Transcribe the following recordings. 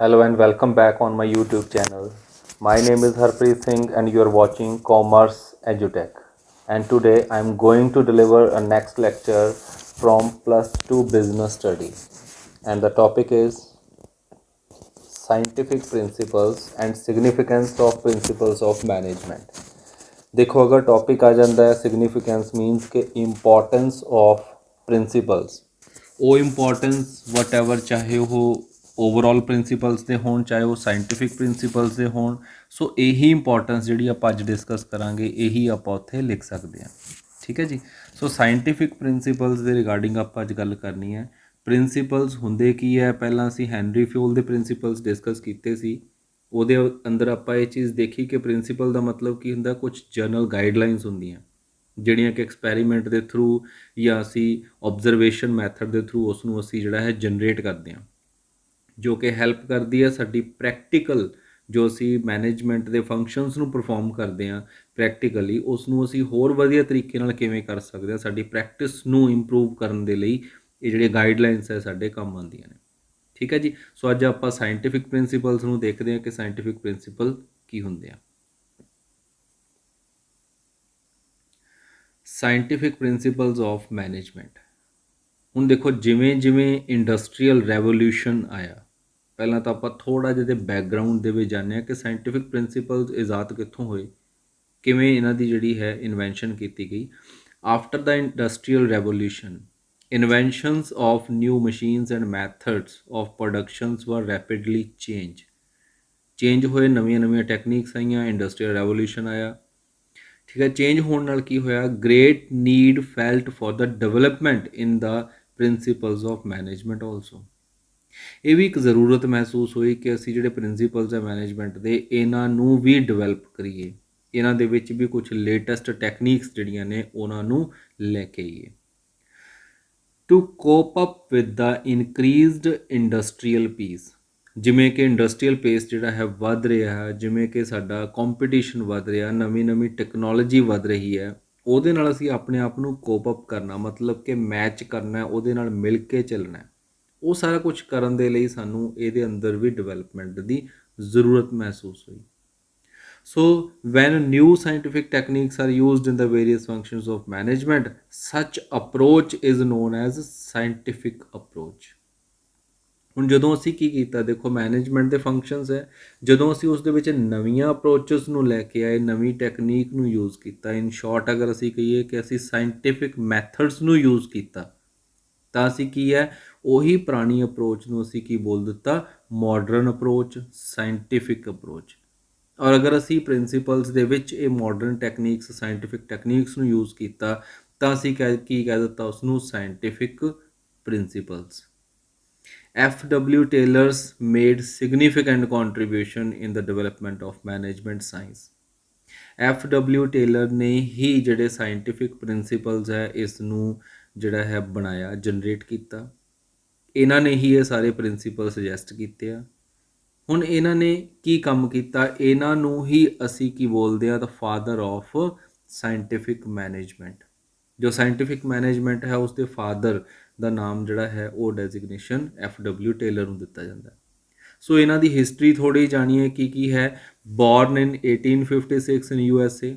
Hello and welcome back on my YouTube channel. My name is Harpreet Singh and you are watching Commerce Edutech. And today I am going to deliver a next lecture from Plus 2 Business Study. And the topic is Scientific Principles and Significance of Principles of Management. देखो अगर topic आ जाता है significance means के importance of principles ਉਹ importance whatever ਚਾਹੇ ਉਹ overall principals ਦੇ ਹੋਣ ਚਾਹੇ ਉਹ ਸਾਇੰਟੀਫਿਕ ਪ੍ਰਿੰਸੀਪਲਸ ਦੇ ਹੋਣ ਸੋ ਇਹੀ ਇੰਪੋਰਟੈਂਸ ਜਿਹੜੀ ਆਪਾਂ ਅੱਜ ਡਿਸਕਸ ਕਰਾਂਗੇ ਇਹੀ ਆਪਾਂ ਉੱਥੇ ਲਿਖ ਸਕਦੇ ਹਾਂ ਠੀਕ ਹੈ ਜੀ ਸੋ ਸਾਇੰਟੀਫਿਕ ਪ੍ਰਿੰਸੀਪਲਸ ਦੇ ਰਿਗਾਰਡਿੰਗ ਆਪਾਂ ਅੱਜ ਗੱਲ ਕਰਨੀ ਹੈ ਪ੍ਰਿੰਸੀਪਲਸ ਹੁੰਦੇ ਕੀ ਹੈ ਪਹਿਲਾਂ ਅਸੀਂ ਹੈਨਰੀ ਫਿਊਲ ਦੇ ਪ੍ਰਿੰਸੀਪਲਸ ਡਿਸਕਸ ਕੀਤੇ ਸੀ ਉਹਦੇ ਅੰਦਰ ਆਪਾਂ ਇਹ ਚੀਜ਼ ਦੇਖੀ ਕਿ ਪ੍ਰਿੰਸੀਪਲ ਦਾ ਮਤਲਬ ਕੀ ਹੁੰਦਾ ਕੁਝ ਜਨਰਲ ਗਾਈਡਲਾਈਨਸ ਹੁੰਦੀਆਂ ਜਿਹੜੀਆਂ ਕਿ ਐਕਸਪੈਰੀਮੈਂਟ ਦੇ ਥਰੂ ਜਾਂ ਅਸੀਂ ਆਬਜ਼ਰਵੇਸ਼ਨ ਮੈਥਡ ਦੇ ਥਰੂ ਉਸ ਨੂੰ ਅਸੀਂ ਜਿਹੜਾ ਹੈ ਜਨਰੇਟ ਕਰਦੇ ਹਾਂ ਜੋ ਕਿ ਹੈਲਪ ਕਰਦੀ ਹੈ ਸਾਡੀ ਪ੍ਰੈਕਟੀਕਲ ਜੋ ਅਸੀਂ ਮੈਨੇਜਮੈਂਟ ਦੇ ਫੰਕਸ਼ਨਸ ਨੂੰ ਪਰਫਾਰਮ ਕਰਦੇ ਹਾਂ ਪ੍ਰੈਕਟੀਕਲੀ ਉਸ ਨੂੰ ਅਸੀਂ ਹੋਰ ਵਧੀਆ ਤਰੀਕੇ ਨਾਲ ਕਿਵੇਂ ਕਰ ਸਕਦੇ ਹਾਂ ਸਾਡੀ ਪ੍ਰੈਕਟਿਸ ਨੂੰ ਇੰਪਰੂਵ ਕਰਨ ਦੇ ਲਈ ਇਹ ਜਿਹੜੇ ਗਾਈਡਲਾਈਨਸ ਹੈ ਸਾਡੇ ਕੰਮ ਆਉਂਦੀਆਂ ਨੇ ਠੀਕ ਹੈ ਜੀ ਸੋ ਅੱਜ ਆਪਾਂ ਸਾਇੰਟੀਫਿਕ ਪ੍ਰਿੰਸੀਪਲਸ ਨੂੰ ਦੇਖਦੇ ਹਾਂ ਕਿ ਸਾਇੰਟੀਫਿਕ ਪ੍ਰਿੰਸੀਪਲ ਕੀ ਹੁੰਦੇ ਆ ਸਾਇੰਟੀਫਿਕ ਪ੍ਰਿੰਸੀਪਲਸ ਆਫ ਮੈਨੇਜਮੈਂਟ ਹੁਣ ਦੇਖੋ ਜਿਵੇਂ ਜਿਵੇਂ ਇੰਡਸਟਰੀਅਲ ਰੈਵੋਲਿਊਸ਼ਨ ਆਇਆ ਪਹਿਲਾਂ ਤਾਂ ਆਪਾਂ ਥੋੜ੍ਹਾ ਜਿਹਾ ਦੇ ਬੈਕਗਰਾਊਂਡ ਦੇ ਵਿੱਚ ਜਾਣਦੇ ਹਾਂ ਕਿ ਸਾਇੰਟੀਫਿਕ ਪ੍ਰਿੰਸੀਪਲਸ ਇਜਾਦ ਕਿੱਥੋਂ ਹੋਏ ਕਿਵੇਂ ਇਹਨਾਂ ਦੀ ਜਿਹੜੀ ਹੈ ਇਨਵੈਂਸ਼ਨ ਕੀਤੀ ਗਈ after the industrial revolution inventions of new machines and methods of productions were rapidly change ਹੋਏ ਨਵੀਆਂ ਟੈਕਨੀਕਸ ਆਈਆਂ ਇੰਡਸਟਰੀਅਲ ਰੈਵੋਲਿਊਸ਼ਨ ਆਇਆ ਠੀਕ ਹੈ ਚੇਂਜ ਹੋਣ ਨਾਲ ਕੀ ਹੋਇਆ great need felt for the development in the principals of management also ਇਹ ਵੀ ਇੱਕ ਜ਼ਰੂਰਤ ਮਹਿਸੂਸ ਹੋਈ ਕਿ ਅਸੀਂ ਜਿਹੜੇ ਪ੍ਰਿੰਸੀਪਲਸ ਹੈ ਮੈਨੇਜਮੈਂਟ ਦੇ ਇਹਨਾਂ ਨੂੰ ਵੀ ਡਿਵੈਲਪ ਕਰੀਏ ਇਹਨਾਂ ਦੇ ਵਿੱਚ ਵੀ ਕੁਝ ਲੇਟੈਸਟ ਟੈਕਨੀਕਸ ਜਿਹੜੀਆਂ ਨੇ ਉਹਨਾਂ ਨੂੰ ਲੈ ਕੇ ਆਈਏ to cope up with the increased industrial peace ਜਿਵੇਂ ਕਿ ਇੰਡਸਟਰੀਅਲ ਪੇਸ ਜਿਹੜਾ ਹੈ ਵੱਧ ਰਿਹਾ ਹੈ ਜਿਵੇਂ ਕਿ ਸਾਡਾ ਕੰਪੀਟੀਸ਼ਨ ਵੱਧ ਰਿਹਾ ਨਵੀਂ ਟੈਕਨੋਲੋਜੀ ਵੱਧ ਰਹੀ ਹੈ ਉਹਦੇ ਨਾਲ ਅਸੀਂ ਆਪਣੇ ਆਪ ਨੂੰ ਕੋਪ ਅਪ ਕਰਨਾ ਮਤਲਬ ਕਿ ਮੈਚ ਕਰਨਾ ਉਹਦੇ ਨਾਲ ਮਿਲ ਕੇ ਚੱਲਣਾ ਉਹ ਸਾਰਾ ਕੁਝ ਕਰਨ ਦੇ ਲਈ ਸਾਨੂੰ ਇਹਦੇ ਅੰਦਰ ਵੀ ਡਿਵੈਲਪਮੈਂਟ ਦੀ ਜ਼ਰੂਰਤ ਮਹਿਸੂਸ ਹੋਈ So when new scientific techniques are used in the various functions of management, such approach is known as scientific approach. ਹੁਣ ਜਦੋਂ ਅਸੀਂ ਕੀ ਕੀਤਾ ਦੇਖੋ ਮੈਨੇਜਮੈਂਟ ਦੇ ਫੰਕਸ਼ਨਸ ਹੈ ਜਦੋਂ ਅਸੀਂ ਉਸ ਦੇ ਵਿੱਚ ਨਵੀਆਂ ਅਪਰੋਚਸ ਨੂੰ ਲੈ ਕੇ ਆਏ ਨਵੀਂ ਟੈਕਨੀਕ ਨੂੰ ਯੂਜ਼ ਕੀਤਾ ਇਨ ਸ਼ਾਰਟ ਅਗਰ ਅਸੀਂ ਕਹੀਏ ਕਿ ਅਸੀਂ ਸਾਇੰਟੀਫਿਕ ਮੈਥਡਸ ਨੂੰ ਯੂਜ਼ ਕੀਤਾ ਤਾਂ ਅਸੀਂ ਕੀ ਹੈ ਉਹੀ ਪੁਰਾਣੀ ਅਪਰੋਚ ਨੂੰ ਅਸੀਂ ਕੀ ਬੋਲ ਦਿੱਤਾ ਮਾਡਰਨ ਅਪਰੋਚ ਸਾਇੰਟੀਫਿਕ ਅਪਰੋਚ ਔਰ ਅਗਰ ਅਸੀਂ ਪ੍ਰਿੰਸੀਪਲਸ ਦੇ ਵਿੱਚ ਇਹ ਮਾਡਰਨ ਟੈਕਨੀਕਸ ਸਾਇੰਟੀਫਿਕ ਟੈਕਨੀਕਸ ਨੂੰ ਯੂਜ਼ ਕੀਤਾ ਤਾਂ ਅਸੀਂ ਕੀ ਕਹਿ ਦਿੱਤਾ ਉਸ ਨੂੰ scientific principals F.W. Taylor's made significant contribution in the development of management science. F.W. Taylor ਨੇ ਹੀ ਜਿਹੜੇ ਸਾਇੰਟੀਫਿਕ ਪ੍ਰਿੰਸੀਪਲਸ ਹੈ ਇਸ ਨੂੰ ਜਿਹੜਾ ਹੈ ਬਣਾਇਆ ਜਨਰੇਟ ਕੀਤਾ ਇਹਨਾਂ ਨੇ ਹੀ ਇਹ ਸਾਰੇ ਪ੍ਰਿੰਸੀਪਲ ਸੁਜੈਸਟ ਕੀਤੇ ਆ ਹੁਣ ਇਹਨਾਂ ਨੇ ਕੀ ਕੰਮ ਕੀਤਾ ਇਹਨਾਂ ਨੂੰ ਹੀ ਅਸੀਂ ਕੀ ਬੋਲਦੇ ਆ ਦ ਫਾਦਰ ਆਫ ਸਾਇੰਟੀਫਿਕ ਮੈਨੇਜਮੈਂਟ ਜੋ ਸਾਇੰਟੀਫਿਕ ਮੈਨੇਜਮੈਂਟ ਹੈ ਉਸ ਦੇ ਫਾਦਰ ਦਾ ਨਾਮ ਜਿਹੜਾ ਹੈ ਉਹ ਡੈਜ਼ਿਗਨੇਸ਼ਨ F.W. ਟੇਲਰ ਨੂੰ ਦਿੱਤਾ ਜਾਂਦਾ ਸੋ ਇਹਨਾਂ ਦੀ ਹਿਸਟਰੀ ਥੋੜ੍ਹੀ ਜਾਣੀਏ ਕੀ ਹੈ born in 1856 in USA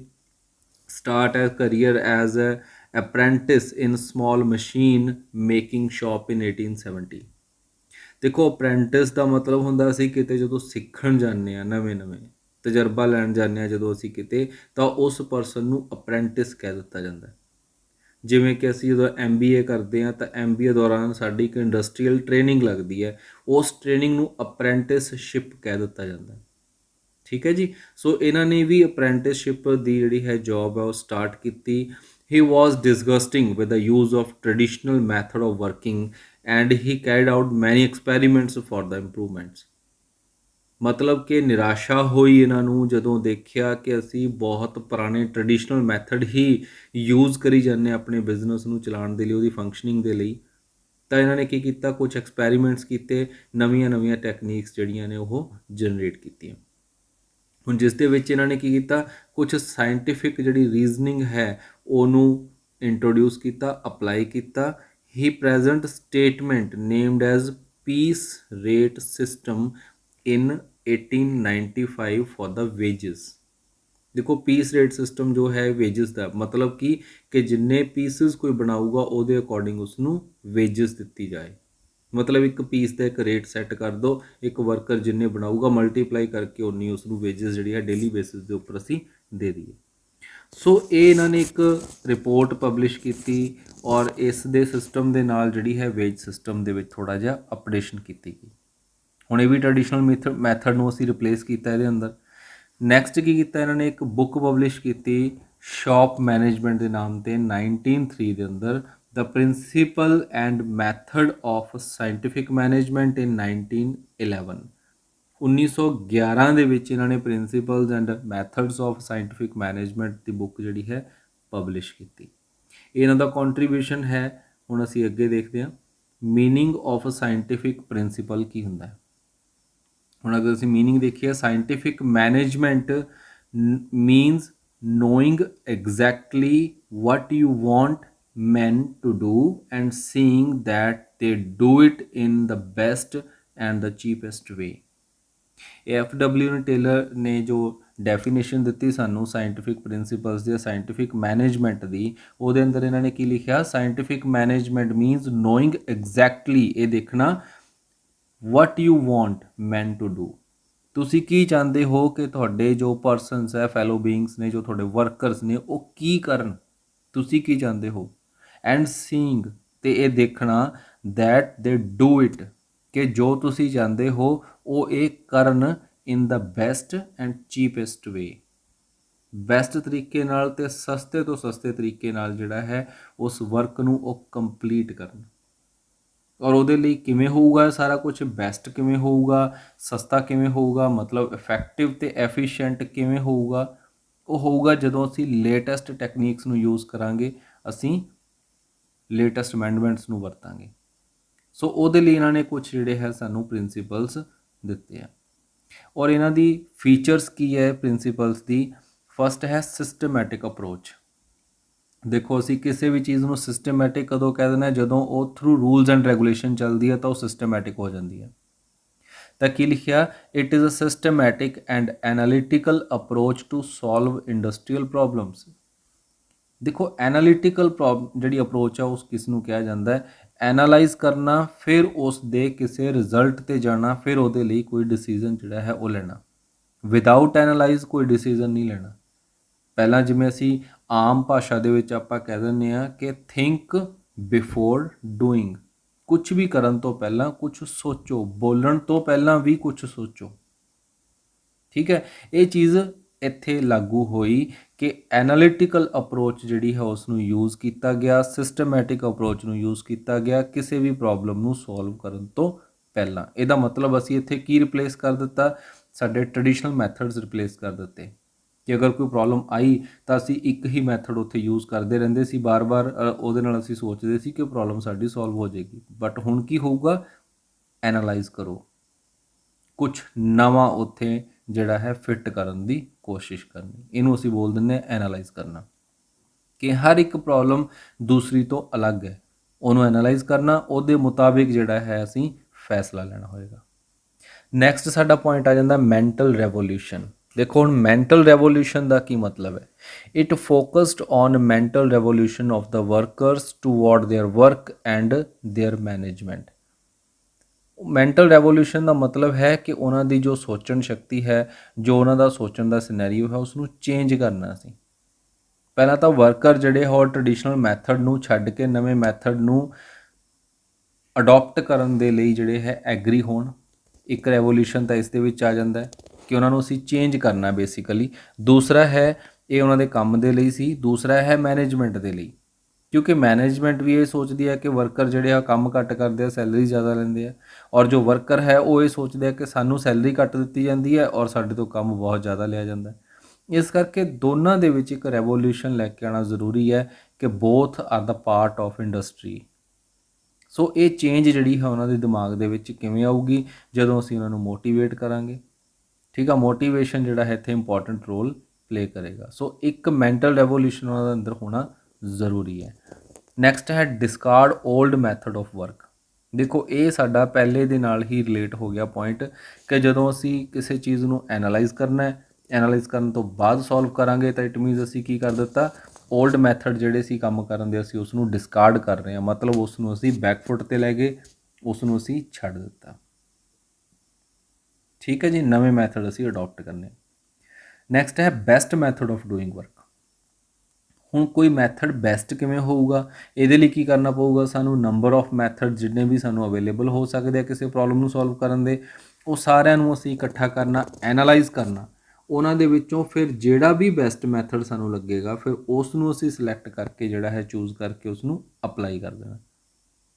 start a career as a apprentice in small machine making shop in 1870 ਦੇਖੋ ਅਪ੍ਰੈਂਟਿਸ ਦਾ ਮਤਲਬ ਹੁੰਦਾ ਅਸੀਂ ਕਿਤੇ ਜਦੋਂ ਸਿੱਖਣ ਜਾਂਦੇ ਹਾਂ ਨਵੇਂ ਤਜਰਬਾ ਲੈਣ ਜਾਂਦੇ ਹਾਂ ਜਦੋਂ ਅਸੀਂ ਕਿਤੇ ਤਾਂ ਉਸ ਪਰਸਨ ਨੂੰ ਅਪ੍ਰੈਂਟਿਸ ਕਹਿ ਦਿੱਤਾ ਜਾਂਦਾ ਜਿਵੇਂ ਕਿ ਅਸੀਂ ਜਦੋਂ MBA ਕਰਦੇ ਹਾਂ ਤਾਂ MBA ਦੌਰਾਨ ਸਾਡੀ ਇੱਕ ਇੰਡਸਟਰੀਅਲ ਟ੍ਰੇਨਿੰਗ ਲੱਗਦੀ ਹੈ ਉਸ ਟ੍ਰੇਨਿੰਗ ਨੂੰ ਅਪ੍ਰੈਂਟਿਸਸ਼ਿਪ ਕਹਿ ਦਿੱਤਾ ਜਾਂਦਾ ਠੀਕ ਹੈ ਜੀ ਸੋ ਇਹਨਾਂ ਨੇ ਵੀ ਅਪ੍ਰੈਂਟਿਸਸ਼ਿਪ ਦੀ ਜਿਹੜੀ ਹੈ ਜੌਬ ਹੈ ਉਹ ਸਟਾਰਟ ਕੀਤੀ he was disgusting with the use of traditional method of working and he carried out many experiments for the improvements ਮਤਲਬ ਕਿ ਨਿਰਾਸ਼ਾ ਹੋਈ ਇਹਨਾਂ ਨੂੰ ਜਦੋਂ ਦੇਖਿਆ ਕਿ ਅਸੀਂ ਬਹੁਤ ਪੁਰਾਣੇ ਟ੍ਰੈਡੀਸ਼ਨਲ ਮੈਥਡ ਹੀ ਯੂਜ਼ ਕਰੀ ਜਾਂਦੇ ਆਪਣੇ ਬਿਜ਼ਨਸ ਨੂੰ ਚਲਾਉਣ ਦੇ ਲਈ ਉਹਦੀ ਫੰਕਸ਼ਨਿੰਗ ਦੇ ਲਈ ਤਾਂ ਇਹਨਾਂ ਨੇ ਕੀ ਕੀਤਾ ਕੁਝ ਐਕਸਪੈਰੀਮੈਂਟਸ ਕੀਤੇ ਨਵੀਆਂ ਟੈਕਨੀਕਸ ਜਿਹੜੀਆਂ ਨੇ ਉਹ ਜਨਰੇਟ ਕੀਤੀਆਂ ਹੁਣ ਜਿਸ ਦੇ ਵਿੱਚ ਇਹਨਾਂ ਨੇ ਕੀ ਕੀਤਾ ਕੁਝ ਸਾਇੰਟੀਫਿਕ ਜਿਹੜੀ ਰੀਜ਼ਨਿੰਗ ਹੈ ਉਹਨੂੰ ਇੰਟਰੋਡਿਊਸ ਕੀਤਾ ਅਪਲਾਈ ਕੀਤਾ he present statement named as piece rate system in 1895 for the wages। ਦੇਖੋ ਪੀਸ ਰੇਟ ਸਿਸਟਮ ਜੋ ਹੈ ਵੇਜਸ ਦਾ ਮਤਲਬ ਕਿ ਜਿੰਨੇ ਪੀਸਿਸ ਕੋਈ ਬਣਾਊਗਾ ਉਹਦੇ ਅਕੋਰਡਿੰਗ ਉਸਨੂੰ ਵੇਜਸ ਦਿੱਤੀ ਜਾਏ। ਮਤਲਬ ਇੱਕ ਪੀਸ ਦਾ ਇੱਕ ਰੇਟ ਸੈੱਟ ਕਰ ਦਿਓ, ਇੱਕ ਵਰਕਰ ਜਿੰਨੇ ਬਣਾਊਗਾ ਮਲਟੀਪਲਾਈ ਕਰਕੇ ਉਨੀ ਉਸਨੂੰ ਵੇਜਸ ਜਿਹੜੀ ਹੈ ਡੇਲੀ ਬੇਸਿਸ ਦੇ ਉੱਪਰ ਅਸੀਂ ਦੇ ਦਈਏ। ਸੋ ਇਹ ਇਹਨਾਂ ਨੇ ਇੱਕ ਰਿਪੋਰਟ ਪਬਲਿਸ਼ ਕੀਤੀ ਔਰ ਇਸ ਦੇ ਸਿਸਟਮ ਦੇ ਨਾਲ ਜਿਹੜੀ ਹੈ ਵੇਜ ਸਿਸਟਮ ਦੇ ਵਿੱਚ ਥੋੜ੍ਹਾ ਜਿਹਾ ਅਪਡੇਸ਼ਨ ਕੀਤੀ ਗਈ। ਹੁਣ ਇਹ ਵੀ ਟ੍ਰੈਡੀਸ਼ਨਲ ਮੈਥਡ ਨੂੰ ਅਸੀਂ ਰਿਪਲੇਸ ਕੀਤਾ ਇਹਦੇ ਅੰਦਰ। ਨੈਕਸਟ ਕੀ ਕੀਤਾ ਇਹਨਾਂ ਨੇ, ਇੱਕ ਬੁੱਕ ਪਬਲਿਸ਼ ਕੀਤੀ ਸ਼ਾਪ ਮੈਨੇਜਮੈਂਟ ਦੇ ਨਾਮ ਤੇ 1903 ਦੇ ਅੰਦਰ, the principle and method of scientific management in 1911। 1911 ਦੇ ਵਿੱਚ ਇਹਨਾਂ ਨੇ principles and methods of scientific management ਦੀ ਬੁੱਕ ਜਿਹੜੀ ਹੈ ਪਬਲਿਸ਼ ਕੀਤੀ। ਇਹਨਾਂ ਦਾ ਕੰਟਰੀਬਿਊਸ਼ਨ ਹੈ। ਹੁਣ ਅਸੀਂ ਅੱਗੇ ਦੇਖਦੇ ਹਾਂ ਮੀਨਿੰਗ ਆਫ ਸਾਇੰਟੀਫਿਕ ਪ੍ਰਿੰਸੀਪਲ ਕੀ ਹੁੰਦਾ ਹੈ। ਹੁਣ ਅਗਰ ਅਸੀਂ ਮੀਨਿੰਗ ਦੇਖੀਏ, scientific management means knowing exactly what you want men to do and seeing that they do it in the best and the cheapest way। FW tailor ਨੇ ਜੋ definition ਦਿੱਤੀ ਸਾਨੂੰ ਸਾਇੰਟੀਫਿਕ ਪ੍ਰਿੰਸੀਪਲਸ ਦੀ ਸਾਇੰਟੀਫਿਕ ਮੈਨੇਜਮੈਂਟ ਦੀ, ਉਹਦੇ ਅੰਦਰ ਇਹਨਾਂ ਨੇ ਕੀ ਲਿਖਿਆ, scientific management means knowing exactly, ਇਹ ਦੇਖਣਾ what you want men to do, ਤੁਸੀਂ ਕੀ ਚਾਹੁੰਦੇ ਹੋ ਕਿ ਤੁਹਾਡੇ ਜੋ ਪਰਸਨਸ ਹੈ, ਫੈਲੋ ਬੀਇੰਗਸ ਨੇ, ਜੋ ਤੁਹਾਡੇ ਵਰਕਰਸ ਨੇ, ਉਹ ਕੀ ਕਰਨ, ਤੁਸੀਂ ਕੀ ਚਾਹੁੰਦੇ ਹੋ। ਐਂਡ ਸੀਇੰਗ, ਤੇ ਇਹ ਦੇਖਣਾ ਦੈਟ ਦੇ ਡੂ ਇਟ, ਕਿ ਜੋ ਤੁਸੀਂ ਚਾਹੁੰਦੇ ਹੋ ਉਹ ਇਹ ਕਰਨ in the best and cheapest way, best ਤਰੀਕੇ ਨਾਲ ਤੇ ਸਸਤੇ ਤੋਂ ਸਸਤੇ ਤਰੀਕੇ ਨਾਲ ਜਿਹੜਾ ਹੈ ਉਸ ਵਰਕ ਨੂੰ ਉਹ ਕੰਪਲੀਟ ਕਰਨ। ਔਰ ਉਹਦੇ ਲਈ ਕਿਵੇਂ ਹੋਊਗਾ ਸਾਰਾ ਕੁਝ, ਬੈਸਟ ਕਿਵੇਂ ਹੋਊਗਾ, ਸਸਤਾ ਕਿਵੇਂ ਹੋਊਗਾ, ਮਤਲਬ ਇਫੈਕਟਿਵ ਤੇ ਐਫੀਸ਼ੀਐਂਟ ਕਿਵੇਂ ਹੋਊਗਾ, ਉਹ ਹੋਊਗਾ ਜਦੋਂ ਅਸੀਂ ਲੇਟੈਸਟ ਟੈਕਨੀਕਸ ਨੂੰ ਯੂਜ਼ ਕਰਾਂਗੇ, ਅਸੀਂ ਲੇਟੈਸਟ ਅਮੈਂਡਮੈਂਟਸ ਨੂੰ ਵਰਤਾਂਗੇ। ਸੋ ਉਹਦੇ ਲਈ ਇਹਨਾਂ ਨੇ ਕੁਝ ਜਿਹੜੇ ਹੈ ਸਾਨੂੰ ਪ੍ਰਿੰਸੀਪਲਸ ਦਿੱਤੇ ਆ। ਔਰ ਇਹਨਾਂ ਦੀ ਫੀਚਰਸ ਕੀ ਹੈ ਪ੍ਰਿੰਸੀਪਲਸ ਦੀ, ਫਸਟ ਹੈ ਸਿਸਟਮੈਟਿਕ ਅਪਰੋਚ। ਦੇਖੋ ਅਸੀਂ ਕਿਸੇ ਵੀ ਚੀਜ਼ ਨੂੰ ਸਿਸਟਮੈਟਿਕ ਕਦੋਂ ਕਹਿ ਦਿੰਦੇ ਹਾਂ, ਜਦੋਂ ਉਹ ਥਰੂ ਰੂਲਸ ਐਂਡ ਰੈਗੂਲੇਸ਼ਨ ਚੱਲਦੀ ਹੈ ਤਾਂ ਉਹ ਸਿਸਟਮੈਟਿਕ ਹੋ ਜਾਂਦੀ ਹੈ। ਤਾਂ ਕੀ ਲਿਖਿਆ, it is a systematic and analytical approach to solve industrial problems. ਦੇਖੋ ਐਨਾਲਿਟੀਕਲ ਜਿਹੜੀ ਅਪਰੋਚ ਆ ਉਸ ਕਿਸ ਨੂੰ ਕਿਹਾ ਜਾਂਦਾ ਹੈ, ਐਨਾਲਾਈਜ਼ ਕਰਨਾ, ਫਿਰ ਉਸ ਦੇ ਕਿਸੇ ਰਿਜ਼ਲਟ 'ਤੇ ਜਾਣਾ, ਫਿਰ ਉਹਦੇ ਲਈ ਕੋਈ ਡਿਸੀਜ਼ਨ ਜਿਹੜਾ ਹੈ ਉਹ ਲੈਣਾ। ਵਿਦਆਊਟ ਐਨਾਲਾਈਜ਼ ਕੋਈ ਡਿਸੀਜ਼ਨ ਨਹੀਂ ਲੈਣਾ। ਪਹਿਲਾਂ ਜਿਵੇਂ ਅਸੀਂ ਆਮ ਭਾਸ਼ਾ ਦੇ ਵਿੱਚ ਆਪਾਂ ਕਹਿ ਦਿੰਦੇ ਹਾਂ ਕਿ ਥਿੰਕ ਬਿਫੋਰ ਡੂਇੰਗ, ਕੁਛ ਵੀ ਕਰਨ ਤੋਂ ਪਹਿਲਾਂ ਕੁਛ ਸੋਚੋ, ਬੋਲਣ ਤੋਂ ਪਹਿਲਾਂ ਵੀ ਕੁਛ ਸੋਚੋ। ਠੀਕ ਹੈ, ਇਹ ਚੀਜ਼ ਇੱਥੇ ਲਾਗੂ ਹੋਈ ਕਿ ਐਨਾਲਿਟੀਕਲ ਅਪਰੋਚ ਜਿਹੜੀ ਹੈ ਉਸ ਨੂੰ ਯੂਜ਼ ਕੀਤਾ ਗਿਆ, ਸਿਸਟਮੈਟਿਕ ਅਪਰੋਚ ਨੂੰ ਯੂਜ਼ ਕੀਤਾ ਗਿਆ ਕਿਸੇ ਵੀ ਪ੍ਰੋਬਲਮ ਨੂੰ ਸੋਲਵ ਕਰਨ ਤੋਂ ਪਹਿਲਾਂ। ਇਹਦਾ ਮਤਲਬ ਅਸੀਂ ਇੱਥੇ ਕੀ ਰਿਪਲੇਸ ਕਰ ਦਿੱਤਾ, ਸਾਡੇ ਟ੍ਰੈਡੀਸ਼ਨਲ ਮੈਥਡਸ ਰਿਪਲੇਸ ਕਰ ਦਿੱਤੇ ਕਿ ਅਗਰ ਕੋਈ ਪ੍ਰੋਬਲਮ ਆਈ ਤਾਂ ਅਸੀਂ ਇੱਕ ਹੀ ਮੈਥਡ ਉੱਥੇ ਯੂਜ਼ ਕਰਦੇ ਰਹਿੰਦੇ ਸੀ, ਬਾਰ-ਬਾਰ ਉਹਦੇ ਨਾਲ ਅਸੀਂ ਸੋਚਦੇ ਸੀ ਕਿ ਪ੍ਰੋਬਲਮ ਸਾਡੀ ਸੋਲਵ ਹੋ ਜਾਏਗੀ। ਬਟ ਹੁਣ ਕੀ ਹੋਊਗਾ, ਐਨਾਲਾਈਜ਼ ਕਰੋ, ਕੁਛ ਨਵਾਂ ਉੱਥੇ ਜਿਹੜਾ ਹੈ ਫਿੱਟ ਕਰਨ ਦੀ ਕੋਸ਼ਿਸ਼ ਕਰਨੀ, ਇਹਨੂੰ ਅਸੀਂ ਬੋਲ ਦਿੰਦੇ ਹਾਂ ਐਨਾਲਾਈਜ਼ ਕਰਨਾ, ਕਿ ਹਰ ਇੱਕ ਪ੍ਰੋਬਲਮ ਦੂਸਰੀ ਤੋਂ ਅਲੱਗ ਹੈ, ਉਹਨੂੰ ਐਨਾਲਾਈਜ਼ ਕਰਨਾ, ਉਹਦੇ ਮੁਤਾਬਿਕ ਜਿਹੜਾ ਹੈ ਅਸੀਂ ਫੈਸਲਾ ਲੈਣਾ ਹੋਏਗਾ। ਨੈਕਸਟ ਸਾਡਾ ਪੁਆਇੰਟ ਆ ਜਾਂਦਾ ਮੈਂਟਲ ਰੈਵੋਲਿਊਸ਼ਨ। ਦੇਖੋ ਹੁਣ ਮੈਂਟਲ ਰੈਵੋਲਿਊਸ਼ਨ ਦਾ ਕੀ ਮਤਲਬ ਹੈ, it focused on mental revolution of the workers toward their work and their management. Mental revolution ਦਾ ਮਤਲਬ ਹੈ ਕਿ ਉਹਨਾਂ ਦੀ ਜੋ ਸੋਚਣ ਸ਼ਕਤੀ ਹੈ, ਜੋ ਉਹਨਾਂ ਦਾ ਸੋਚਣ ਦਾ ਸਿਨੈਰੀਓ ਹੈ, ਉਸ ਨੂੰ ਚੇਂਜ ਕਰਨਾ ਸੀ। ਪਹਿਲਾਂ ਤਾਂ ਵਰਕਰ ਜਿਹੜੇ ਹੋਰ ਟ੍ਰੈਡੀਸ਼ਨਲ ਮੈਥਡ ਨੂੰ ਛੱਡ ਕੇ ਨਵੇਂ ਮੈਥਡ ਨੂੰ ਅਡੋਪਟ ਕਰਨ ਦੇ ਲਈ ਜਿਹੜੇ ਹੈ ਐਗਰੀ ਹੋਣ। ਇੱਕ ਰੈਵੋਲਿਊਸ਼ਨ ਤਾਂ ਇਸ ਦੇ ਵਿੱਚ ਆ ਜਾਂਦਾ ਹੈ ਕਿ ਉਹਨਾਂ ਨੂੰ ਅਸੀਂ ਚੇਂਜ ਕਰਨਾ ਬੇਸਿਕਲੀ। ਦੂਸਰਾ ਹੈ ਇਹ ਉਹਨਾਂ ਦੇ ਕੰਮ ਦੇ ਲਈ ਸੀ, ਦੂਸਰਾ ਹੈ ਮੈਨੇਜਮੈਂਟ ਦੇ ਲਈ, ਕਿਉਂਕਿ ਮੈਨੇਜਮੈਂਟ ਵੀ ਇਹ ਸੋਚਦੀ ਹੈ ਕਿ ਵਰਕਰ ਜਿਹੜੇ ਆ ਕੰਮ ਘੱਟ ਕਰਦੇ ਆ, ਸੈਲਰੀ ਜ਼ਿਆਦਾ ਲੈਂਦੇ ਆ, ਔਰ ਜੋ ਵਰਕਰ ਹੈ ਉਹ ਇਹ ਸੋਚਦੇ ਆ ਕਿ ਸਾਨੂੰ ਸੈਲਰੀ ਘੱਟ ਦਿੱਤੀ ਜਾਂਦੀ ਹੈ ਔਰ ਸਾਡੇ ਤੋਂ ਕੰਮ ਬਹੁਤ ਜ਼ਿਆਦਾ ਲਿਆ ਜਾਂਦਾ। ਇਸ ਕਰਕੇ ਦੋਨਾਂ ਦੇ ਵਿੱਚ ਇੱਕ ਰੈਵੋਲਿਊਸ਼ਨ ਲੈ ਕੇ ਆਉਣਾ ਜ਼ਰੂਰੀ ਹੈ ਕਿ both are the part of industry. So ਇਹ ਚੇਂਜ ਜਿਹੜੀ ਹੈ ਉਹਨਾਂ ਦੇ ਦਿਮਾਗ ਦੇ ਵਿੱਚ ਕਿਵੇਂ ਆਊਗੀ, ਜਦੋਂ ਅਸੀਂ ਉਹਨਾਂ ਨੂੰ ਮੋਟੀਵੇਟ ਕਰਾਂਗੇ। ਠੀਕ ਆ, ਮੋਟੀਵੇਸ਼ਨ ਜਿਹੜਾ ਹੈ ਇੱਥੇ ਇੰਪੋਰਟੈਂਟ ਰੋਲ ਪਲੇ ਕਰੇਗਾ। ਸੋ ਇੱਕ ਮੈਂਟਲ ਰੈਵੋਲਿਊਸ਼ਨ ਉਹਨਾਂ ਦੇ ਅੰਦਰ ਹੋਣਾ ਜ਼ਰੂਰੀ ਹੈ। ਨੈਕਸਟ ਹੈ discard old method of work. ਦੇਖੋ ਇਹ ਸਾਡਾ ਪਹਿਲੇ ਦੇ ਨਾਲ ਹੀ ਰਿਲੇਟ ਹੋ ਗਿਆ ਪੁਆਇੰਟ ਕਿ ਜਦੋਂ ਅਸੀਂ ਕਿਸੇ ਚੀਜ਼ ਨੂੰ ਐਨਾਲਾਈਜ਼ ਕਰਨਾ ਹੈ, ਐਨਾਲਾਈਜ਼ ਕਰਨ ਤੋਂ ਬਾਅਦ ਸੋਲਵ ਕਰਾਂਗੇ ਤਾਂ ਇਟ ਮੀਨਸ ਅਸੀਂ ਕੀ ਕਰ ਦਿੱਤਾ, ਓਲਡ ਮੈਥਡ ਜਿਹੜੇ ਸੀ ਕੰਮ ਕਰਨ ਦੇ ਅਸੀਂ ਉਸ ਨੂੰ ਡਿਸਕਾਰਡ ਕਰ ਰਹੇ ਹਾਂ, ਮਤਲਬ ਉਸ ਨੂੰ ਅਸੀਂ ਬੈਕਫੁੱਟ 'ਤੇ ਲੈ ਗਏ, ਉਸ ਨੂੰ ਅਸੀਂ ਛੱਡ ਦਿੱਤਾ। ਠੀਕ ਹੈ ਜੀ, ਨਵੇਂ ਮੈਥਡ ਅਸੀਂ ਅਡੋਪਟ ਕਰਨੇ। ਨੈਕਸਟ ਹੈ best method of doing work. ਹੁਣ ਕੋਈ ਮੈਥਡ ਬੈਸਟ ਕਿਵੇਂ ਹੋਊਗਾ, ਇਹਦੇ ਲਈ ਕੀ ਕਰਨਾ ਪਊਗਾ ਸਾਨੂੰ, ਨੰਬਰ ਆਫ ਮੈਥਡ ਜਿੰਨੇ ਵੀ ਸਾਨੂੰ ਅਵੇਲੇਬਲ ਹੋ ਸਕਦੇ ਆ ਕਿਸੇ ਪ੍ਰੋਬਲਮ ਨੂੰ ਸੋਲਵ ਕਰਨ ਦੇ, ਉਹ ਸਾਰਿਆਂ ਨੂੰ ਅਸੀਂ ਇਕੱਠਾ ਕਰਨਾ, ਐਨਾਲਾਈਜ਼ ਕਰਨਾ, ਉਹਨਾਂ ਦੇ ਵਿੱਚੋਂ ਫਿਰ ਜਿਹੜਾ ਵੀ ਬੈਸਟ ਮੈਥਡ ਸਾਨੂੰ ਲੱਗੇਗਾ ਫਿਰ ਉਸ ਨੂੰ ਅਸੀਂ ਸਿਲੈਕਟ ਕਰਕੇ ਜਿਹੜਾ ਹੈ ਚੂਜ਼ ਕਰਕੇ ਉਸ ਨੂੰ ਅਪਲਾਈ ਕਰ ਦੇਣਾ।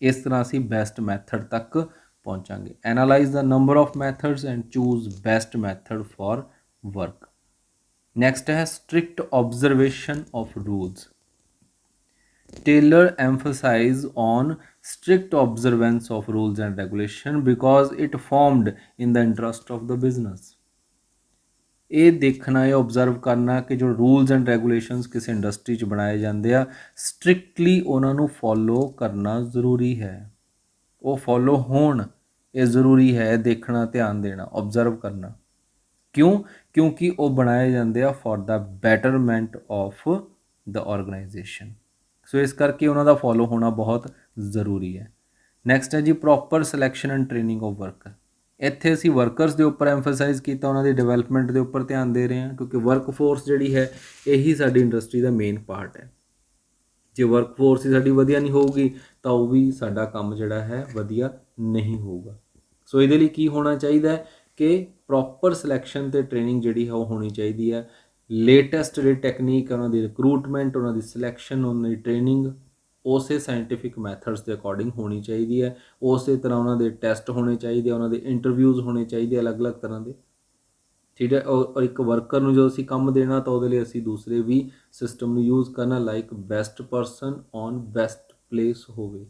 ਇਸ ਤਰ੍ਹਾਂ ਅਸੀਂ ਬੈਸਟ ਮੈਥਡ ਤੱਕ ਪਹੁੰਚਾਂਗੇ। Analyse the number of methods and choose best method for work. Next है strict observation of rules. Taylor emphasized on strict observance of rules and regulation because it formed in the interest of the business. ਇਹ ਦੇਖਣਾ ਹੈ, observe ਕਰਨਾ ਕਿ ਜੋ rules and regulations ਕਿਸੇ industry 'ਚ ਬਣਾਏ ਜਾਂਦੇ ਆ, ਸਟ੍ਰਿਕਟਲੀ ਉਹਨਾਂ ਨੂੰ ਫੋਲੋ ਕਰਨਾ ਜ਼ਰੂਰੀ ਹੈ, ਉਹ ਫੋਲੋ ਹੋਣ, ਇਹ ਜ਼ਰੂਰੀ ਹੈ, ਦੇਖਣਾ, ਧਿਆਨ ਦੇਣਾ, ਓਬਜ਼ਰਵ ਕਰਨਾ। ਕਿਉਂ? ਕਿਉਂਕਿ ਉਹ ਬਣਾਏ ਜਾਂਦੇ ਆ for the betterment of the organisation. So ਇਸ ਕਰਕੇ ਉਹਨਾਂ ਦਾ ਫੋਲੋ ਹੋਣਾ ਬਹੁਤ ਜ਼ਰੂਰੀ ਹੈ। ਨੈਕਸਟ ਹੈ ਜੀ proper selection and training of worker. ਇੱਥੇ ਅਸੀਂ ਵਰਕਰਸ ਦੇ ਉੱਪਰ ਐਮਫਸਾਈਜ਼ ਕੀਤਾ, ਉਹਨਾਂ ਦੀ ਡਿਵੈਲਪਮੈਂਟ ਦੇ ਉੱਪਰ ਧਿਆਨ ਦੇ ਰਹੇ ਹਾਂ, ਕਿਉਂਕਿ ਵਰਕ ਫੋਰਸ ਜਿਹੜੀ ਹੈ ਇਹੀ ਸਾਡੀ ਇੰਡਸਟਰੀ ਦਾ ਮੇਨ ਪਾਰਟ ਹੈ। ਜੇ ਵਰਕ ਫੋਰਸ ਹੀ ਸਾਡੀ ਵਧੀਆ ਨਹੀਂ ਹੋਊਗੀ ਤਾਂ ਉਹ ਵੀ ਸਾਡਾ ਕੰਮ ਜਿਹੜਾ ਹੈ ਵਧੀਆ ਨਹੀਂ ਹੋਊਗਾ। ਸੋ ਇਹਦੇ ਲਈ ਕੀ ਹੋਣਾ ਚਾਹੀਦਾ ਹੈ ਕਿ ਪ੍ਰੋਪਰ ਸਿਲੈਕਸ਼ਨ ਅਤੇ ਟ੍ਰੇਨਿੰਗ ਜਿਹੜੀ ਹੈ ਉਹ ਹੋਣੀ ਚਾਹੀਦੀ ਹੈ। ਲੇਟੈਸਟ ਜਿਹੜੀ ਟੈਕਨੀਕ ਹੈ ਉਹਨਾਂ ਦੀ ਰਿਕਰੂਟਮੈਂਟ, ਉਹਨਾਂ ਦੀ ਸਿਲੈਕਸ਼ਨ, ਉਹਨਾਂ ਦੀ ਟ੍ਰੇਨਿੰਗ ਉਸੇ ਸਾਇੰਟੀਫਿਕ ਮੈਥਡਸ ਦੇ ਅਕੋਰਡਿੰਗ ਹੋਣੀ ਚਾਹੀਦੀ ਹੈ। ਉਸੇ ਤਰ੍ਹਾਂ ਉਹਨਾਂ ਦੇ ਟੈਸਟ ਹੋਣੇ ਚਾਹੀਦੇ, ਉਹਨਾਂ ਦੇ ਇੰਟਰਵਿਊਜ਼ ਹੋਣੇ ਚਾਹੀਦੇ ਅਲੱਗ-ਅਲੱਗ ਤਰ੍ਹਾਂ ਦੇ। ਠੀਕ ਹੈ, ਔਰ ਇੱਕ ਵਰਕਰ ਨੂੰ ਜਦੋਂ ਅਸੀਂ ਕੰਮ ਦੇਣਾ ਤਾਂ ਉਹਦੇ ਲਈ ਅਸੀਂ ਦੂਸਰੇ ਵੀ ਸਿਸਟਮ ਨੂੰ ਯੂਜ਼ ਕਰਨਾ, like best person on best place ਹੋਵੇ।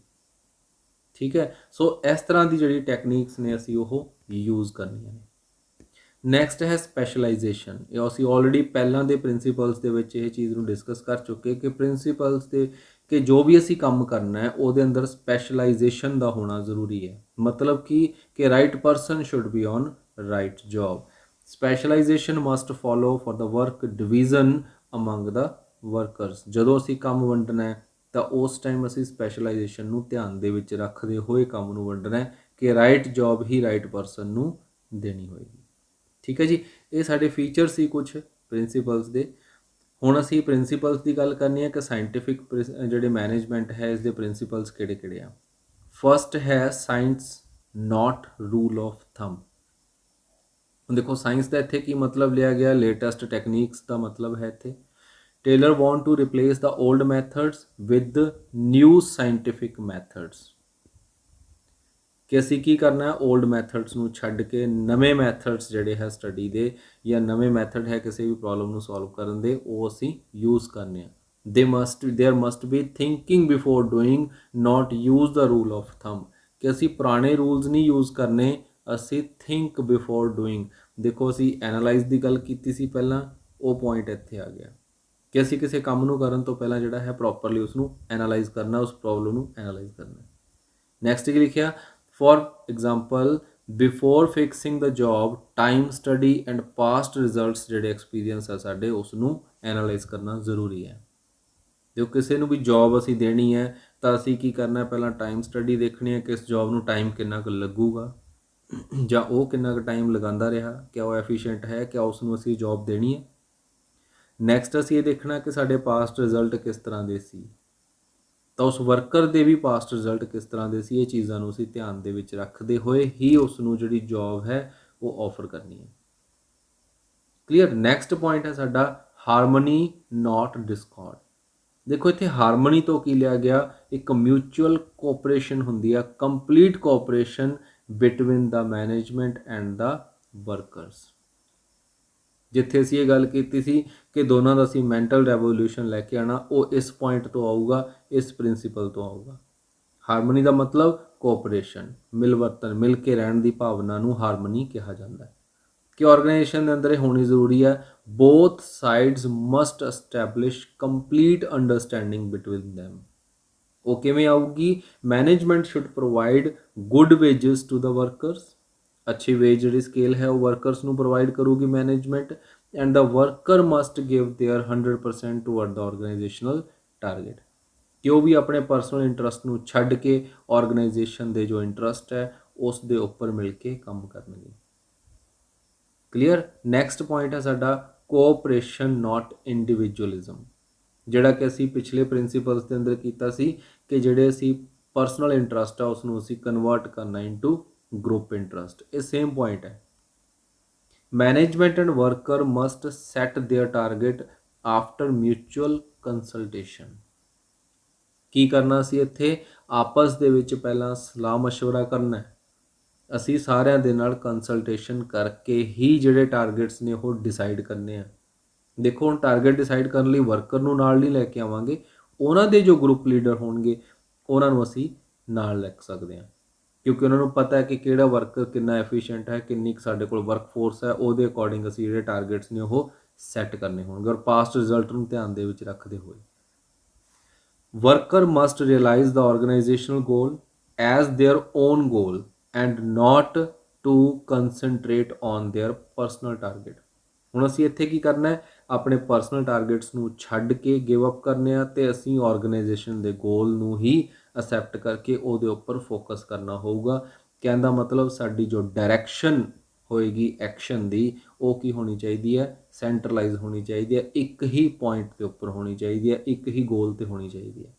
ਠੀਕ ਹੈ, ਸੋ ਇਸ ਤਰ੍ਹਾਂ ਦੀ ਜਿਹੜੀ ਟੈਕਨੀਕਸ ਨੇ ਅਸੀਂ ਉਹ ਯੂਜ਼ ਕਰਨੀਆਂ ਨੇ। ਨੈਕਸਟ ਹੈ ਸਪੈਸ਼ਲਾਈਜੇਸ਼ਨ। ਇਹ ਅਸੀਂ ਆਲਰੇਡੀ ਪਹਿਲਾਂ ਦੇ ਪ੍ਰਿੰਸੀਪਲਸ ਦੇ ਵਿੱਚ ਇਹ ਚੀਜ਼ ਨੂੰ ਡਿਸਕਸ ਕਰ ਚੁੱਕੇ ਕਿ ਪ੍ਰਿੰਸੀਪਲਸ ਦੇ ਕਿ ਜੋ ਵੀ ਅਸੀਂ ਕੰਮ ਕਰਨਾ ਹੈ ਉਹਦੇ ਅੰਦਰ ਸਪੈਸ਼ਲਾਈਜੇਸ਼ਨ ਦਾ ਹੋਣਾ ਜ਼ਰੂਰੀ ਹੈ। ਮਤਲਬ ਕਿ right person should be on right job. Specialisation must follow for the work division among the workers. ਜਦੋਂ ਅਸੀਂ ਕੰਮ ਵੰਡਣਾ ਹੈ ਤਾਂ ਉਸ ਟਾਈਮ ਅਸੀਂ ਸਪੈਸ਼ਲਾਈਜੇਸ਼ਨ ਨੂੰ ਧਿਆਨ ਦੇ ਵਿੱਚ ਰੱਖਦੇ ਹੋਏ ਕੰਮ ਨੂੰ ਵੰਡਣਾ ਕਿ ਰਾਈਟ ਜੋਬ ਹੀ ਰਾਈਟ ਪਰਸਨ ਨੂੰ ਦੇਣੀ ਹੋਏਗੀ। ਠੀਕ ਹੈ ਜੀ, ਇਹ ਸਾਡੇ ਫੀਚਰ ਸੀ ਕੁਝ ਪ੍ਰਿੰਸੀਪਲਸ ਦੇ। ਹੁਣ ਅਸੀਂ ਪ੍ਰਿੰਸੀਪਲਸ ਦੀ ਗੱਲ ਕਰਨੀ ਹੈ ਕਿ ਸਾਇੰਟੀਫਿਕ ਜਿਹੜੇ ਮੈਨੇਜਮੈਂਟ ਹੈ ਇਸ ਦੇ ਪ੍ਰਿੰਸੀਪਲਸ ਕਿਹੜੇ ਕਿਹੜੇ ਆ। ਫਸਟ ਹੈ science not rule of thumb. ਹੁਣ ਦੇਖੋ ਸਾਇੰਸ ਦਾ ਇੱਥੇ ਕੀ ਮਤਲਬ ਲਿਆ ਗਿਆ, ਲੇਟੈਸਟ ਟੈਕਨੀਕਸ ਦਾ ਮਤਲਬ ਹੈ ਇੱਥੇ। Taylor want to replace the old methods with new scientific methods. ਕਿ ਅਸੀਂ ਕੀ ਕਰਨਾ ਹੈ, ਓਲਡ ਮੈਥਡਸ ਨੂੰ ਛੱਡ ਕੇ ਨਵੇਂ ਮੈਥਡਸ ਜਿਹੜੇ ਹੈ ਸਟੱਡੀ ਦੇ ਜਾਂ ਨਵੇਂ ਮੈਥਡ ਹੈ ਕਿਸੇ ਵੀ ਪ੍ਰੋਬਲਮ ਨੂੰ ਸੋਲਵ ਕਰਨ ਦੇ, ਉਹ ਅਸੀਂ ਯੂਜ਼ ਕਰਨੇ ਆ। There must be thinking before doing, not use the rule of thumb. कि ਅਸੀਂ ਪੁਰਾਣੇ ਰੂਲਸ ਨਹੀਂ ਯੂਜ਼ ਕਰਨੇ, ਅਸੀਂ ਥਿੰਕ ਬਿਫੋਰ ਡੂਇੰਗ। ਦੇਖੋ ਅਸੀਂ ਐਨਾਲਾਈਜ਼ ਦੀ ਗੱਲ ਕੀਤੀ ਸੀ ਪਹਿਲਾਂ, ਉਹ ਪੁਆਇੰਟ ਇੱਥੇ ਆ ਗਿਆ ਕਿ ਅਸੀਂ ਕਿਸੇ ਕੰਮ ਨੂੰ ਕਰਨ ਤੋਂ ਪਹਿਲਾਂ ਜਿਹੜਾ ਹੈ ਪ੍ਰੋਪਰਲੀ ਉਸ ਨੂੰ ਐਨਾਲਾਈਜ਼ ਕਰਨਾ, ਉਸ ਪ੍ਰੋਬਲਮ ਨੂੰ ਐਨਾਲਾਈਜ਼ ਕਰਨਾ। ਨੈਕਸਟ ਕੀ ਲਿਖਿਆ, for example before fixing the job time study and past results ਜਿਹੜੇ ਐਕਸਪੀਰੀਅੰਸ ਆ ਸਾਡੇ ਉਸ ਨੂੰ ਐਨਾਲਾਈਜ਼ ਕਰਨਾ ਜ਼ਰੂਰੀ ਹੈ। ਜੋ ਕਿਸੇ ਨੂੰ ਵੀ ਜੌਬ ਅਸੀਂ ਦੇਣੀ ਹੈ ਤਾਂ ਅਸੀਂ ਕੀ ਕਰਨਾ, ਪਹਿਲਾਂ ਟਾਈਮ ਸਟੱਡੀ ਦੇਖਣੀ ਹੈ ਕਿ ਇਸ ਜੌਬ ਨੂੰ ਟਾਈਮ ਕਿੰਨਾ ਕੁ ਲੱਗੂਗਾ ਜਾਂ ਉਹ ਕਿੰਨਾ ਕੁ ਟਾਈਮ ਲਗਾਉਂਦਾ ਰਿਹਾ, ਕਿਆ ਉਹ ਐਫੀਸ਼ੀਐਂਟ ਹੈ, ਕਿਆ ਉਸ ਨੂੰ ਅਸੀਂ ਜੌਬ ਦੇਣੀ ਹੈ। ਨੈਕਸਟ ਅਸੀਂ ਇਹ ਦੇਖਣਾ ਕਿ ਸਾਡੇ ਪਾਸਟ ਰਿਜ਼ਲਟ ਕਿਸ ਤਰ੍ਹਾਂ ਦੇ ਸੀ, ਤਾਂ ਉਸ ਵਰਕਰ ਦੇ ਵੀ ਪਾਸਟ ਰਿਜ਼ਲਟ ਕਿਸ ਤਰ੍ਹਾਂ ਦੇ ਸੀ। ਇਹ ਚੀਜ਼ਾਂ ਨੂੰ ਅਸੀਂ ਧਿਆਨ ਦੇ ਵਿੱਚ ਰੱਖਦੇ ਹੋਏ ਹੀ ਉਸ ਨੂੰ ਜਿਹੜੀ ਜੌਬ ਹੈ ਉਹ ਆਫਰ ਕਰਨੀ ਹੈ। ਕਲੀਅਰ। ਨੈਕਸਟ ਪੁਆਇੰਟ ਹੈ ਸਾਡਾ ਹਾਰਮਨੀ ਨਾਟ ਡਿਸਕॉर्ड। ਦੇਖੋ ਇੱਥੇ ਹਾਰਮਨੀ ਤੋਂ ਕੀ ਲਿਆ ਗਿਆ, ਇੱਕ ਮਿਊਚੁਅਲ ਕੋਆਪਰੇਸ਼ਨ ਹੁੰਦੀ ਆ, complete cooperation between the management and the workers. ਜਿੱਥੇ ਅਸੀਂ ਇਹ ਗੱਲ ਕੀਤੀ ਸੀ ਕਿ ਦੋਨਾਂ ਦਾ ਅਸੀਂ ਮੈਂਟਲ ਰੈਵੋਲੂਸ਼ਨ ਲੈ ਕੇ ਆਉਣਾ, ਉਹ ਇਸ ਪੁਆਇੰਟ ਤੋਂ ਆਊਗਾ, ਇਸ ਪ੍ਰਿੰਸੀਪਲ ਤੋਂ ਆਊਗਾ। ਹਾਰਮਨੀ ਦਾ ਮਤਲਬ ਕੋਆਪਰੇਸ਼ਨ, ਮਿਲਵਰਤਨ, ਮਿਲ ਕੇ ਰਹਿਣ ਦੀ ਭਾਵਨਾ ਨੂੰ ਹਾਰਮਨੀ ਕਿਹਾ ਜਾਂਦਾ ਹੈ। ਕਿ ਆਰਗੇਨਾਈਜੇਸ਼ਨ ਦੇ ਅੰਦਰ ਇਹ ਹੋਣੀ ਜ਼ਰੂਰੀ ਹੈ, both sides must establish complete understanding between them. ਉਹ ਕਿਵੇਂ ਆਊਗੀ? Management should provide good wages to the workers, ਅੱਛੀ ਵੇਜ ਜਿਹੜੀ ਸਕੇਲ ਹੈ ਉਹ ਵਰਕਰਸ ਨੂੰ ਪ੍ਰੋਵਾਈਡ ਕਰੂਗੀ management, and the worker must give their 100% toward the organisational target, ਕਿ ਉਹ ਵੀ ਆਪਣੇ ਪਰਸਨਲ ਇੰਟਰਸਟ ਨੂੰ ਛੱਡ ਕੇ ਆਰਗੇਨਾਈਜੇਸ਼ਨ ਦੇ ਜੋ ਇੰਟਰਸਟ ਹੈ ਉਸ ਦੇ ਉੱਪਰ ਮਿਲ ਕੇ ਕੰਮ ਕਰਨਗੇ। ਕਲੀਅਰ। ਨੈਕਸਟ ਪੁਆਇੰਟ ਹੈ ਸਾਡਾ ਕੋਆਪਰੇਸ਼ਨ ਨਾਟ ਇੰਡੀਵਿਜੂਅਲਿਜ਼ਮ, ਜਿਹੜਾ ਕਿ ਅਸੀਂ ਪਿਛਲੇ ਪ੍ਰਿੰਸੀਪਲਸ ਦੇ ਅੰਦਰ ਕੀਤਾ ਸੀ ਕਿ ਜਿਹੜੇ ਅਸੀਂ ਪਰਸਨਲ ਇੰਟਰਸਟ ਆ ਉਸ ਨੂੰ ਅਸੀਂ ਕਨਵਰਟ ਕਰਨਾ ਇਨਟੂ ਗਰੁੱਪ ਇੰਟਰਸਟ। ਇਹ ਸੇਮ ਪੁਆਇੰਟ ਹੈ। Management and worker must set their target after mutual consultation. ਕੀ ਕਰਨਾ ਸੀ ਇੱਥੇ? ਆਪਸ ਦੇ ਵਿੱਚ ਪਹਿਲਾਂ ਸਲਾਹ ਮਸ਼ਵਰਾ ਕਰਨਾ ਹੈ। ਅਸੀਂ ਸਾਰਿਆਂ ਦੇ ਨਾਲ ਕੰਸਲਟੇਸ਼ਨ ਕਰਕੇ ਹੀ ਜਿਹੜੇ ਟਾਰਗੇਟਸ ਨੇ ਉਹ ਡਿਸਾਈਡ ਕਰਨੇ ਆ। ਦੇਖੋ ਹੁਣ ਟਾਰਗੇਟ ਡਿਸਾਈਡ ਕਰਨ ਲਈ ਵਰਕਰ ਨੂੰ ਨਾਲ ਨਹੀਂ ਲੈ ਕੇ ਆਵਾਂਗੇ, ਉਹਨਾਂ ਦੇ ਜੋ ਗਰੁੱਪ ਲੀਡਰ ਹੋਣਗੇ ਉਹਨਾਂ ਨੂੰ ਅਸੀਂ ਨਾਲ ਲੈ ਸਕਦੇ ਹਾਂ, ਕਿਉਂਕਿ ਉਹਨਾਂ ਨੂੰ ਪਤਾ ਹੈ ਕਿ ਕਿਹੜਾ ਵਰਕਰ ਕਿੰਨਾ ਐਫੀਸ਼ੀਐਂਟ ਹੈ, ਕਿੰਨੀ ਕੁ ਸਾਡੇ ਕੋਲ ਵਰਕ ਫੋਰਸ ਹੈ, ਉਹਦੇ ਅਕੋਰਡਿੰਗ ਅਸੀਂ ਜਿਹੜੇ ਟਾਰਗੇਟਸ ਨੇ ਉਹ ਸੈੱਟ ਕਰਨੇ ਹੋਣਗੇ, ਔਰ ਪਾਸਟ ਰਿਜ਼ਲਟ ਨੂੰ ਧਿਆਨ ਦੇ ਵਿੱਚ ਰੱਖਦੇ ਹੋਏ। Worker must realize the organizational goal as their own goal and not to concentrate on their personal target। ਹੁਣ ਅਸੀਂ ਇੱਥੇ ਕੀ ਕਰਨਾ ਹੈ? ਆਪਣੇ ਪਰਸਨਲ ਟਾਰਗੇਟਸ ਨੂੰ ਛੱਡ ਕੇ ਗਿਵ ਅਪ ਕਰਨੇ ਆ ਤੇ ਅਸੀਂ ਆਰਗੇਨਾਈਜੇਸ਼ਨ ਦੇ ਗੋਲ ਨੂੰ ਹੀ ਅਸੈਪਟ ਕਰਕੇ ਉਹਦੇ ਉੱਪਰ ਫੋਕਸ ਕਰਨਾ ਹੋਊਗਾ। ਕਹਿਣ ਦਾ ਮਤਲਬ ਸਾਡੀ ਜੋ ਡਾਇਰੈਕਸ਼ਨ ਹੋਏਗੀ ਐਕਸ਼ਨ ਦੀ ਉਹ ਕੀ ਹੋਣੀ ਚਾਹੀਦੀ ਹੈ? ਸੈਂਟਰਲਾਈਜ਼ ਹੋਣੀ ਚਾਹੀਦੀ ਹੈ, ਇੱਕ ਹੀ ਪੁਆਇੰਟ ਦੇ ਉੱਪਰ ਹੋਣੀ ਚਾਹੀਦੀ ਹੈ, ਇੱਕ ਹੀ ਗੋਲ ਤੇ ਹੋਣੀ ਚਾਹੀਦੀ ਹੈ।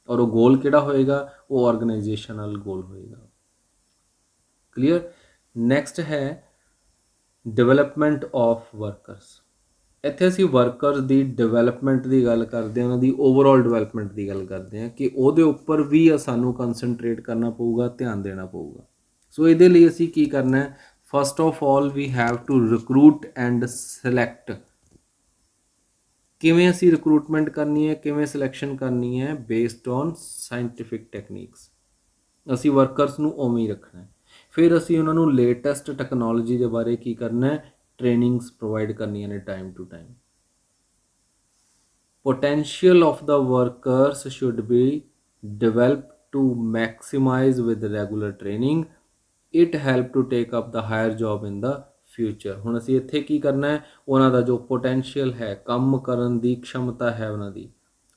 ਔਰ ਉਹ ਗੋਲ ਕਿਹੜਾ ਹੋਏਗਾ? ਉਹ ਆਰਗੇਨਾਈਜੇਸ਼ਨਲ ਗੋਲ ਹੋਏਗਾ। ਕਲੀਅਰ। ਨੈਕਸਟ ਹੈ ਡਿਵੈਲਪਮੈਂਟ ਆਫ ਵਰਕਰਸ। ਇੱਥੇ ਅਸੀਂ ਵਰਕਰਸ ਦੀ ਡਿਵੈਲਪਮੈਂਟ ਦੀ ਗੱਲ ਕਰਦੇ ਹਾਂ, ਉਹਨਾਂ ਦੀ ਓਵਰਆਲ ਡਿਵੈਲਪਮੈਂਟ ਦੀ ਗੱਲ ਕਰਦੇ ਹਾਂ ਕਿ ਉਹਦੇ ਉੱਪਰ ਵੀ ਸਾਨੂੰ ਕੰਸਨਟਰੇਟ ਕਰਨਾ ਪਊਗਾ, ਧਿਆਨ ਦੇਣਾ ਪਊਗਾ। ਸੋ ਇਹਦੇ ਲਈ ਅਸੀਂ ਕੀ ਕਰਨਾ ਹੈ? First of all we have to recruit and select. ਕਿਵੇਂ ਅਸੀਂ ਰਿਕਰੂਟਮੈਂਟ ਕਰਨੀ ਹੈ, ਕਿਵੇਂ ਸਿਲੈਕਸ਼ਨ ਕਰਨੀ ਹੈ? Based on scientific techniques. ਅਸੀਂ ਵਰਕਰਸ ਨੂੰ ਉਵੇਂ ਹੀ ਰੱਖਣਾ ਹੈ। ਫਿਰ ਅਸੀਂ ਉਹਨਾਂ ਨੂੰ ਲੇਟੈਸਟ ਟੈਕਨੋਲੋਜੀ ਦੇ ਬਾਰੇ ਕੀ ਕਰਨਾ ਹੈ? ਟ੍ਰੇਨਿੰਗਸ ਪ੍ਰੋਵਾਈਡ ਕਰਨੀਆਂ ਨੇ time to time. Potential of the workers should be developed to maximize with regular training. It help to take up the higher job in the future। ਹੁਣ ਅਸੀਂ ਇੱਥੇ ਕੀ ਕਰਨਾ ਹੈ? ਉਹਨਾਂ ਦਾ ਜੋ ਪੋਟੈਂਸ਼ੀਅਲ ਹੈ, ਕੰਮ ਕਰਨ ਦੀ ਖਮਤਾ ਹੈ ਉਹਨਾਂ ਦੀ,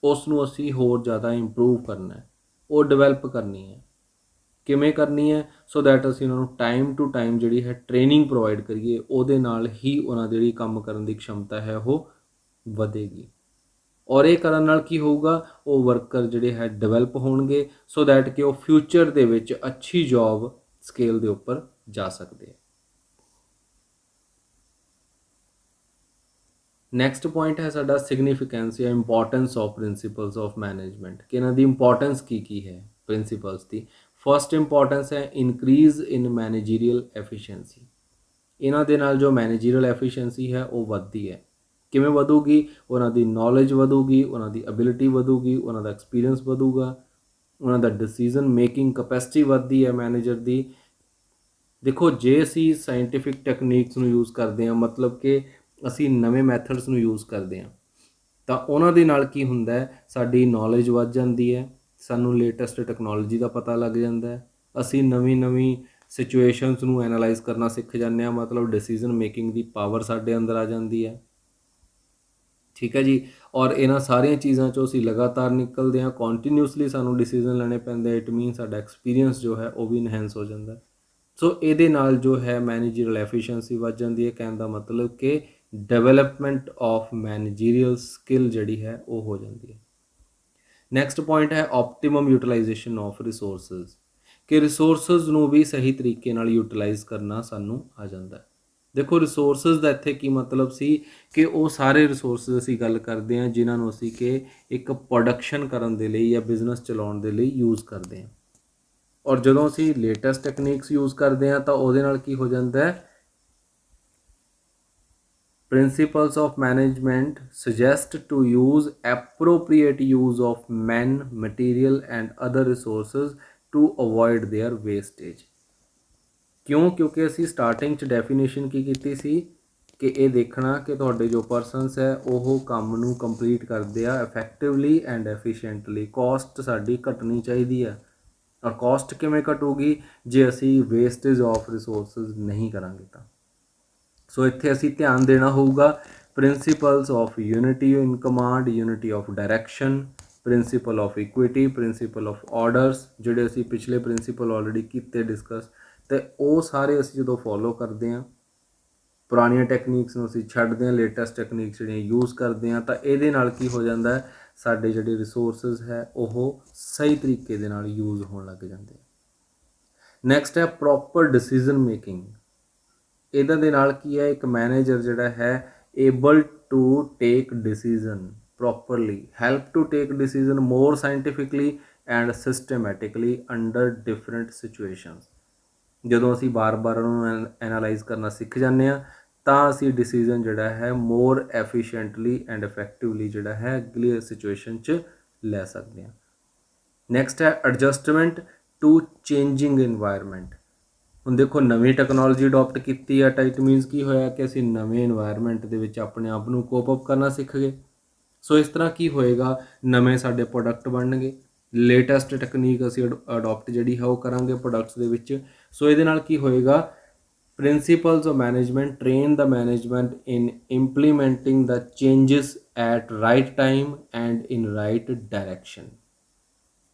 ਉਸ ਨੂੰ ਅਸੀਂ ਹੋਰ ਜ਼ਿਆਦਾ ਇੰਪਰੂਵ ਕਰਨਾ ਹੈ, ਉਹ ਡਿਵੈਲਪ ਕਰਨੀ ਹੈ। ਕਿਵੇਂ ਕਰਨੀ ਹੈ? ਸੋ ਦੈਟ ਅਸੀਂ ਉਹਨਾਂ ਨੂੰ ਟਾਈਮ ਟੂ ਟਾਈਮ ਜਿਹੜੀ ਹੈ ਟ੍ਰੇਨਿੰਗ ਪ੍ਰੋਵਾਈਡ ਕਰੀਏ, ਉਹਦੇ ਨਾਲ ਹੀ ਉਹਨਾਂ ਦੀ ਜਿਹੜੀ ਕੰਮ ਕਰਨ ਦੀ ਖਮਤਾ ਹੈ ਉਹ ਵਧੇਗੀ। ਔਰ ਇਹ ਕਰਨ ਨਾਲ ਕੀ ਹੋਊਗਾ? ਉਹ ਵਰਕਰ ਜਿਹੜੇ ਹੈ ਡਿਵੈਲਪ ਹੋਣਗੇ, ਸੋ ਦੈਟ ਕਿ ਉਹ ਫਿਊਚਰ ਦੇ ਵਿੱਚ ਅੱਛੀ ਜੌਬ ਸਕੇਲ ਦੇ ਉੱਪਰ ਜਾ ਸਕਦੇ। ਨੈਕਸਟ ਪੁਆਇੰਟ ਹੈ ਸਾਡਾ ਸਿਗਨੀਫਿਕੈਂਸ ਜਾਂ importance of principals of management, ਕਿ ਇਹਨਾਂ ਦੀ ਇੰਪੋਰਟੈਂਸ ਕੀ ਹੈ ਪ੍ਰਿੰਸੀਪਲਸ ਦੀ। ਫਸਟ ਇੰਪੋਰਟੈਂਸ ਹੈ ਇਨਕਰੀਜ਼ ਇਨ ਮੈਨੇਜੀਰੀਅਲ ਐਫੀਸ਼ੀਐਂਸੀ। ਇਹਨਾਂ ਦੇ ਨਾਲ ਜੋ ਮੈਨੇਜੀਰੀਅਲ ਐਫੀਸ਼ੀਐਂਸੀ ਹੈ ਉਹ ਵੱਧਦੀ ਹੈ। ਕਿਵੇਂ ਵਧੂਗੀ? ਉਹਨਾਂ ਦੀ ਨੌਲੇਜ ਵਧੂਗੀ, ਉਹਨਾਂ ਦੀ ਐਬਿਲਿਟੀ ਵਧੂਗੀ, ਉਹਨਾਂ ਦਾ ਐਕਸਪੀਰੀਅੰਸ ਵਧੂਗਾ, ਉਹਨਾਂ ਦਾ ਡਿਸੀਜ਼ਨ ਮੇਕਿੰਗ ਕਪੈਸਿਟੀ ਵੱਧਦੀ ਹੈ ਮੈਨੇਜਰ ਦੀ। ਦੇਖੋ ਜੇ ਅਸੀਂ ਸਾਇੰਟੀਫਿਕ ਟੈਕਨੀਕਸ ਨੂੰ ਯੂਜ਼ ਕਰਦੇ ਹਾਂ, ਮਤਲਬ ਕਿ ਅਸੀਂ ਨਵੇਂ ਮੈਥਡਸ ਨੂੰ ਯੂਜ਼ ਕਰਦੇ ਹਾਂ, ਤਾਂ ਉਹਨਾਂ ਦੇ ਨਾਲ ਕੀ ਹੁੰਦਾ ਹੈ? ਸਾਡੀ ਨੌਲੇਜ ਵੱਧ ਜਾਂਦੀ ਹੈ, ਸਾਨੂੰ ਲੇਟੈਸਟ ਟੈਕਨੋਲੋਜੀ ਦਾ ਪਤਾ ਲੱਗ ਜਾਂਦਾ ਹੈ, ਅਸੀਂ ਨਵੀਂ ਸਿਚੁਏਸ਼ਨਸ ਨੂੰ ਐਨਾਲਾਈਜ਼ ਕਰਨਾ ਸਿੱਖ ਜਾਂਦੇ ਹਾਂ, ਮਤਲਬ ਡਿਸੀਜ਼ਨ ਮੇਕਿੰਗ ਦੀ ਪਾਵਰ ਸਾਡੇ ਅੰਦਰ ਆ ਜਾਂਦੀ ਹੈ। ਠੀਕ ਹੈ ਜੀ। ਔਰ ਇਹਨਾਂ ਸਾਰੀਆਂ ਚੀਜ਼ਾਂ 'ਚੋਂ ਅਸੀਂ ਲਗਾਤਾਰ ਨਿਕਲਦੇ ਹਾਂ, ਕੰਟੀਨਿਊਸਲੀ ਸਾਨੂੰ ਡਿਸੀਜ਼ਨ ਲੈਣੇ ਪੈਂਦੇ, ਇਟ ਮੀਨ ਸਾਡਾ ਐਕਸਪੀਰੀਅੰਸ ਜੋ ਹੈ ਉਹ ਵੀ ਇਨਹੈਂਸ ਹੋ ਜਾਂਦਾ। ਸੋ ਇਹਦੇ ਨਾਲ ਜੋ ਹੈ ਮੈਨੇਜਰੀਅਲ ਐਫੀਸ਼ੀਐਂਸੀ ਵੱਧ ਜਾਂਦੀ ਹੈ। ਕਹਿਣ ਦਾ ਮਤਲਬ ਕਿ ਡਿਵੈਲਪਮੈਂਟ ਆਫ ਮੈਨੇਜੀਰੀਅਲ ਸਕਿੱਲ ਜਿਹੜੀ ਹੈ ਉਹ ਹੋ ਜਾਂਦੀ ਹੈ। ਨੈਕਸਟ ਪੁਆਇੰਟ ਹੈ ਆਪਟੀਮਮ ਯੂਟੀਲਾਈਜੇਸ਼ਨ ਆਫ ਰਿਸੋਰਸਿਸ, ਕਿ ਰਿਸੋਰਸਿਸ ਨੂੰ ਵੀ ਸਹੀ ਤਰੀਕੇ ਨਾਲ ਯੂਟੀਲਾਈਜ਼ ਕਰਨਾ ਸਾਨੂੰ ਆ ਜਾਂਦਾ। ਦੇਖੋ ਰਿਸੋਰਸਿਸ ਦਾ ਇੱਥੇ ਕੀ ਮਤਲਬ ਸੀ ਕਿ ਉਹ ਸਾਰੇ ਰਿਸੋਰਸਿਸ ਅਸੀਂ ਗੱਲ ਕਰਦੇ ਹਾਂ ਜਿਨ੍ਹਾਂ ਨੂੰ ਅਸੀਂ ਕਿ ਇੱਕ ਪ੍ਰੋਡਕਸ਼ਨ ਕਰਨ ਦੇ ਲਈ ਜਾਂ ਬਿਜ਼ਨਸ ਚਲਾਉਣ ਦੇ ਲਈ ਯੂਜ਼ ਕਰਦੇ ਹਾਂ। ਔਰ ਜਦੋਂ ਅਸੀਂ ਲੇਟੈਸਟ ਟੈਕਨੀਕਸ ਯੂਜ਼ ਕਰਦੇ ਹਾਂ ਤਾਂ ਉਹਦੇ ਨਾਲ ਕੀ ਹੋ ਜਾਂਦਾ ਹੈ? Principles of management suggest to use appropriate use of men, material and other resources to avoid their wastage। ਕਿਉਂ? ਕਿਉਂਕਿ ਅਸੀਂ ਸਟਾਰਟਿੰਗ 'ਚ ਡੈਫੀਨੇਸ਼ਨ ਕੀ ਕੀਤੀ ਸੀ ਕਿ ਇਹ ਦੇਖਣਾ ਕਿ ਤੁਹਾਡੇ ਜੋ ਪਰਸਨਸ ਹੈ ਉਹ ਕੰਮ ਨੂੰ ਕੰਪਲੀਟ ਕਰਦੇ ਆ ਇਫੈਕਟਿਵਲੀ ਐਂਡ ਐਫੀਸ਼ੀਐਂਟਲੀ। ਕੋਸਟ ਸਾਡੀ ਘਟਣੀ ਚਾਹੀਦੀ ਹੈ, ਔਰ ਕੋਸਟ ਕਿਵੇਂ ਘਟੂਗੀ ਜੇ ਅਸੀਂ ਵੇਸਟੇਜ ਆਫ ਰਿਸੋਰਸਿਸ ਨਹੀਂ ਕਰਾਂਗੇ ਤਾਂ। ਸੋ ਇੱਥੇ ਅਸੀਂ ਧਿਆਨ ਦੇਣਾ ਹੋਊਗਾ principals of unity in command, unity of direction, principal of equity, principal of orders, ਜਿਹੜੇ ਅਸੀਂ ਪਿਛਲੇ ਪ੍ਰਿੰਸੀਪਲ ਆਲਰੇਡੀ ਕੀਤੇ ਡਿਸਕਸ, ਤੇ ਉਹ ਸਾਰੇ ਅਸੀਂ ਜਦੋਂ ਫੋਲੋ ਕਰਦੇ ਹਾਂ, ਪੁਰਾਣੀਆਂ ਟੈਕਨੀਕਸ ਨੂੰ ਅਸੀਂ ਛੱਡਦੇ ਹਾਂ, ਲੇਟੈਸਟ ਟੈਕਨੀਕਸ ਜਿਹੜੀਆਂ ਯੂਜ਼ ਕਰਦੇ ਹਾਂ, ਤਾਂ ਇਹਦੇ ਨਾਲ ਕੀ ਹੋ ਜਾਂਦਾ ਹੈ, ਸਾਡੇ ਜਿਹੜੇ ਰਿਸੋਰਸਿਸ ਹੈ ਉਹ ਸਹੀ ਤਰੀਕੇ ਦੇ ਨਾਲ ਯੂਜ਼ ਹੋਣ ਲੱਗ ਜਾਂਦੇ ਆ। ਨੈਕਸਟ ਹੈ ਪ੍ਰੋਪਰ ਡਿਸੀਜ਼ਨ ਮੇਕਿੰਗ। ਇਹਦਾ ਦੇ ਨਾਲ ਕੀ ਹੈ, ਇੱਕ ਮੈਨੇਜਰ ਜਿਹੜਾ ਹੈ able to take decision properly, help to take decision more scientifically and systematically under different situations. ਜਦੋਂ ਅਸੀਂ ਬਾਰ-ਬਾਰ ਉਹਨੂੰ ਐਨਾਲਾਈਜ਼ ਕਰਨਾ ਸਿੱਖ ਜਾਂਦੇ ਹਾਂ ਤਾਂ ਅਸੀਂ ਡਿਸੀਜ਼ਨ ਜਿਹੜਾ ਹੈ ਮੋਰ ਐਫੀਸ਼ੀਐਂਟਲੀ ਐਂਡ ਇਫੈਕਟਿਵਲੀ ਜਿਹੜਾ ਹੈ ਅਗਲੀ ਸਿਚੁਏਸ਼ਨ 'ਚ ਲੈ ਸਕਦੇ ਹਾਂ। ਨੈਕਸਟ ਹੈ ਐਡਜਸਟਮੈਂਟ ਟੂ ਚੇਂਜਿੰਗ ਇਨਵਾਇਰਮੈਂਟ। ਹੁਣ ਦੇਖੋ ਨਵੀਂ ਟੈਕਨੋਲੋਜੀ ਅਡੋਪਟ ਕੀਤੀ ਆ ਤਾਂ ਇਟ ਮੀਨਸ ਕੀ ਹੋਇਆ ਕਿ ਅਸੀਂ ਨਵੇਂ ਇਨਵਾਇਰਮੈਂਟ ਦੇ ਵਿੱਚ ਆਪਣੇ ਆਪ ਨੂੰ ਕੋਪ ਅਪ ਕਰਨਾ ਸਿੱਖ ਗਏ। ਸੋ ਇਸ ਤਰ੍ਹਾਂ ਕੀ ਹੋਏਗਾ, ਨਵੇਂ ਸਾਡੇ ਪ੍ਰੋਡਕਟ ਬਣਨਗੇ, ਲੇਟੈਸਟ ਟੈਕਨੀਕ ਅਸੀਂ ਅਡੋਪਟ ਜਿਹੜੀ ਹੈ ਉਹ ਕਰਾਂਗੇ ਪ੍ਰੋਡਕਟਸ ਦੇ ਵਿੱਚ। ਸੋ ਇਹਦੇ ਨਾਲ ਕੀ ਹੋਏਗਾ, principles of management train the management in implementing the changes at right time and in right direction.